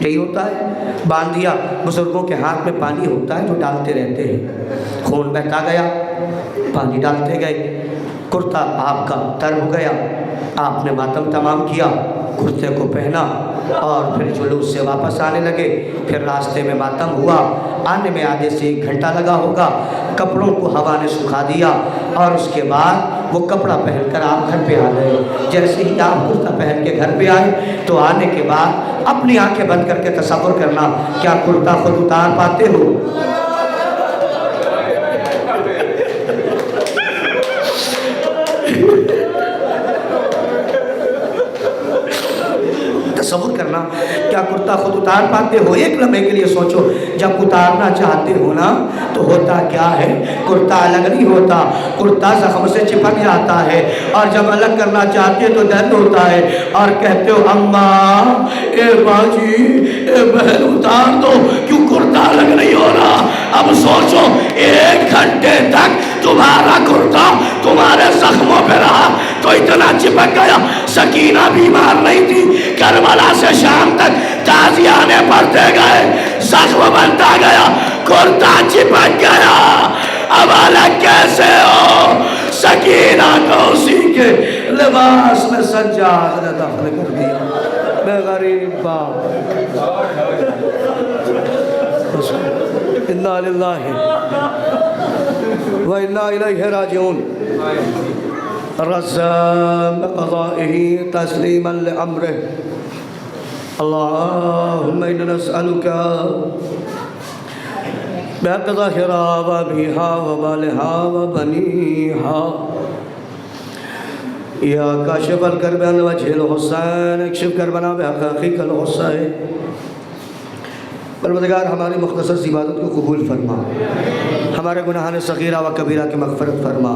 یہی ہوتا ہے، باندھ دیا۔ بزرگوں کے ہاتھ میں پانی ہوتا ہے جو ڈالتے رہتے ہیں، خون بہتا گیا، پانی ڈالتے گئے، کرتا آپ کا تر ہو گیا، آپ نے ماتم تمام کیا، کرتے کو پہنا اور پھر جلوس سے واپس آنے لگے۔ پھر راستے میں ماتم ہوا، آنے میں آدھے سے 1 گھنٹہ لگا ہوگا، کپڑوں کو ہوا نے سکھا دیا اور اس کے بعد وہ کپڑا پہن کر آپ گھر پہ آ گئے۔ جیسے ہی آپ کرتا پہن کے گھر پہ آئے تو آنے کے بعد اپنی آنکھیں بند کر کے تصور کرنا، کیا کرتا خود اتار پاتے ہو؟ تصور کرنا، کیا کرتا خود اتار پاتے ہو؟ ایک لمحے کے لیے سوچو، جب اتارنا چاہتے ہو نا تو ہوتا کیا ہے، کرتا الگ نہیں ہوتا، کرتا زخم سے چپک جاتا ہے، اور جب الگ کرنا چاہتے تو درد ہوتا ہے، اور کہتے ہو اماں اے باجی اے بہن اتار دو، کیوں کرتا الگ نہیں ہو رہا؟ اب سوچو 1 گھنٹے تک تمہارا کرتا تمہارے زخموں پہ رہا تو اتنا چپک گیا، سکینہ بیمار نہیں تھی، کربلا سے شام تک تازیانے پڑھتے گئے، زخم بنتا گیا، کرتا چپک گیا، اب الگ کیسے ہو؟ سکینہ کو اسی کے لباس میں سجاد نے دفن کر دیا۔ میں غریب باپ، انا للہ و انا الیہ راجعون، رزام بقضائه تسلیما لامره، اللهم انا نسألك بحق ظاهرها وابيها وبالها وبنيها یا کاشف الکرب عن وجه الحسین اکشف کربنا بحق اخیک الحسین۔ پروردگار ہماری مختصر سی عبادت کو قبول فرما، ہمارے گناہان صغیرہ و کبیرہ کی مغفرت فرما،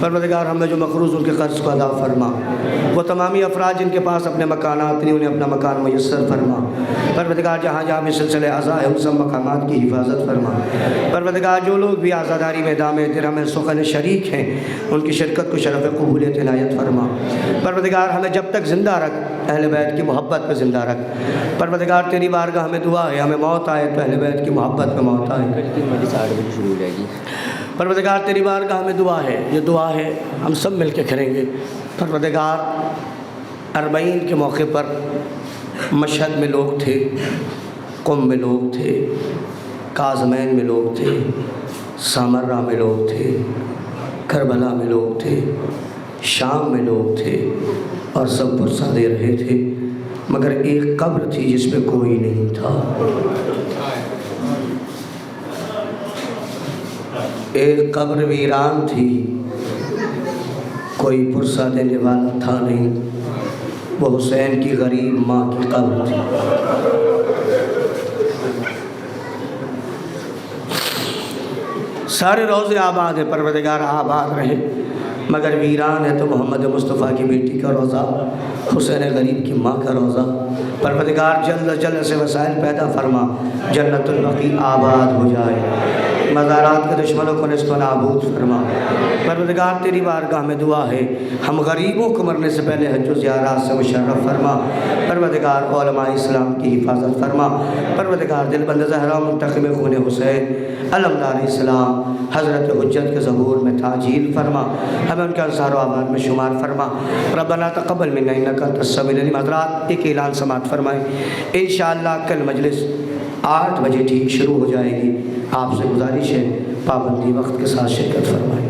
پروردگار ہمیں جو مقروض ان کے قرض کو ادا فرما، وہ تمامی افراد جن کے پاس اپنے مکانات نہیں انہیں اپنا مکان میسر فرما، پروردگار جہاں جہاں بھی سلسلے عزا ہے ان سب مقامات کی حفاظت فرما، پروردگار جو لوگ بھی آزاداری میں دام درہم سخن شریک ہیں ان کی شرکت کو شرف قبولیت عنایت فرما، پروردگار ہمیں جب تک زندہ رکھ اہل بیت کی محبت پہ زندہ رکھ، پروردگار تیری بارگاہ ہمیں دعا ہے ہمیں موت آئے تو اہل بیت کی محبت پہ موت آئے، پروردگار تیری بارگاہ ہمیں دعا ہے، یہ دعا ہے ہم سب مل کے کریں گے، پروردگار 40 کے موقع پر مشہد میں لوگ تھے، قم میں لوگ تھے، کاظمین میں لوگ تھے، سامرہ میں لوگ تھے، کربلا میں لوگ تھے، شام میں لوگ تھے، اور سب پرسہ دے رہے تھے، مگر ایک قبر تھی جس میں کوئی نہیں تھا، ایک قبر ویران تھی، کوئی پرسہ دینے والا تھا نہیں، وہ حسین کی غریب ماں کی قبر تھی۔ سارے روضے آباد ہیں، پروردگار آباد رہے، مگر ویران ہے تو محمد مصطفیٰ کی بیٹی کا روضہ حسین غریب کی ماں کا روضہ، پروردگار جل جل سے وسائل پیدا فرما، جنت البقیع آباد ہو جائے، مزارات کے دشمنوں کو نست و نابود فرما۔ پروردگار تیری بارگاہ میں دعا ہے، ہم غریبوں کو مرنے سے پہلے حج و زیارات سے مشرف فرما۔ پروردگار علماء اسلام کی حفاظت فرما۔ پروردگار دل بند زہرا منتخب خون حسین علمدار اسلام حضرت حجت کے ظہور میں تعجیل فرما، ہمیں ان کے انصار و آباد میں شمار فرما۔ ربنا تقبل منا انک انت السمیع العلیم۔ حضرات ایک اعلان سماعت فرمائیں، انشاءاللہ کل مجلس 8 بجے ٹھیک شروع ہو جائے گی، آپ سے گزارش ہے پابندی وقت کے ساتھ شرکت فرمائیں۔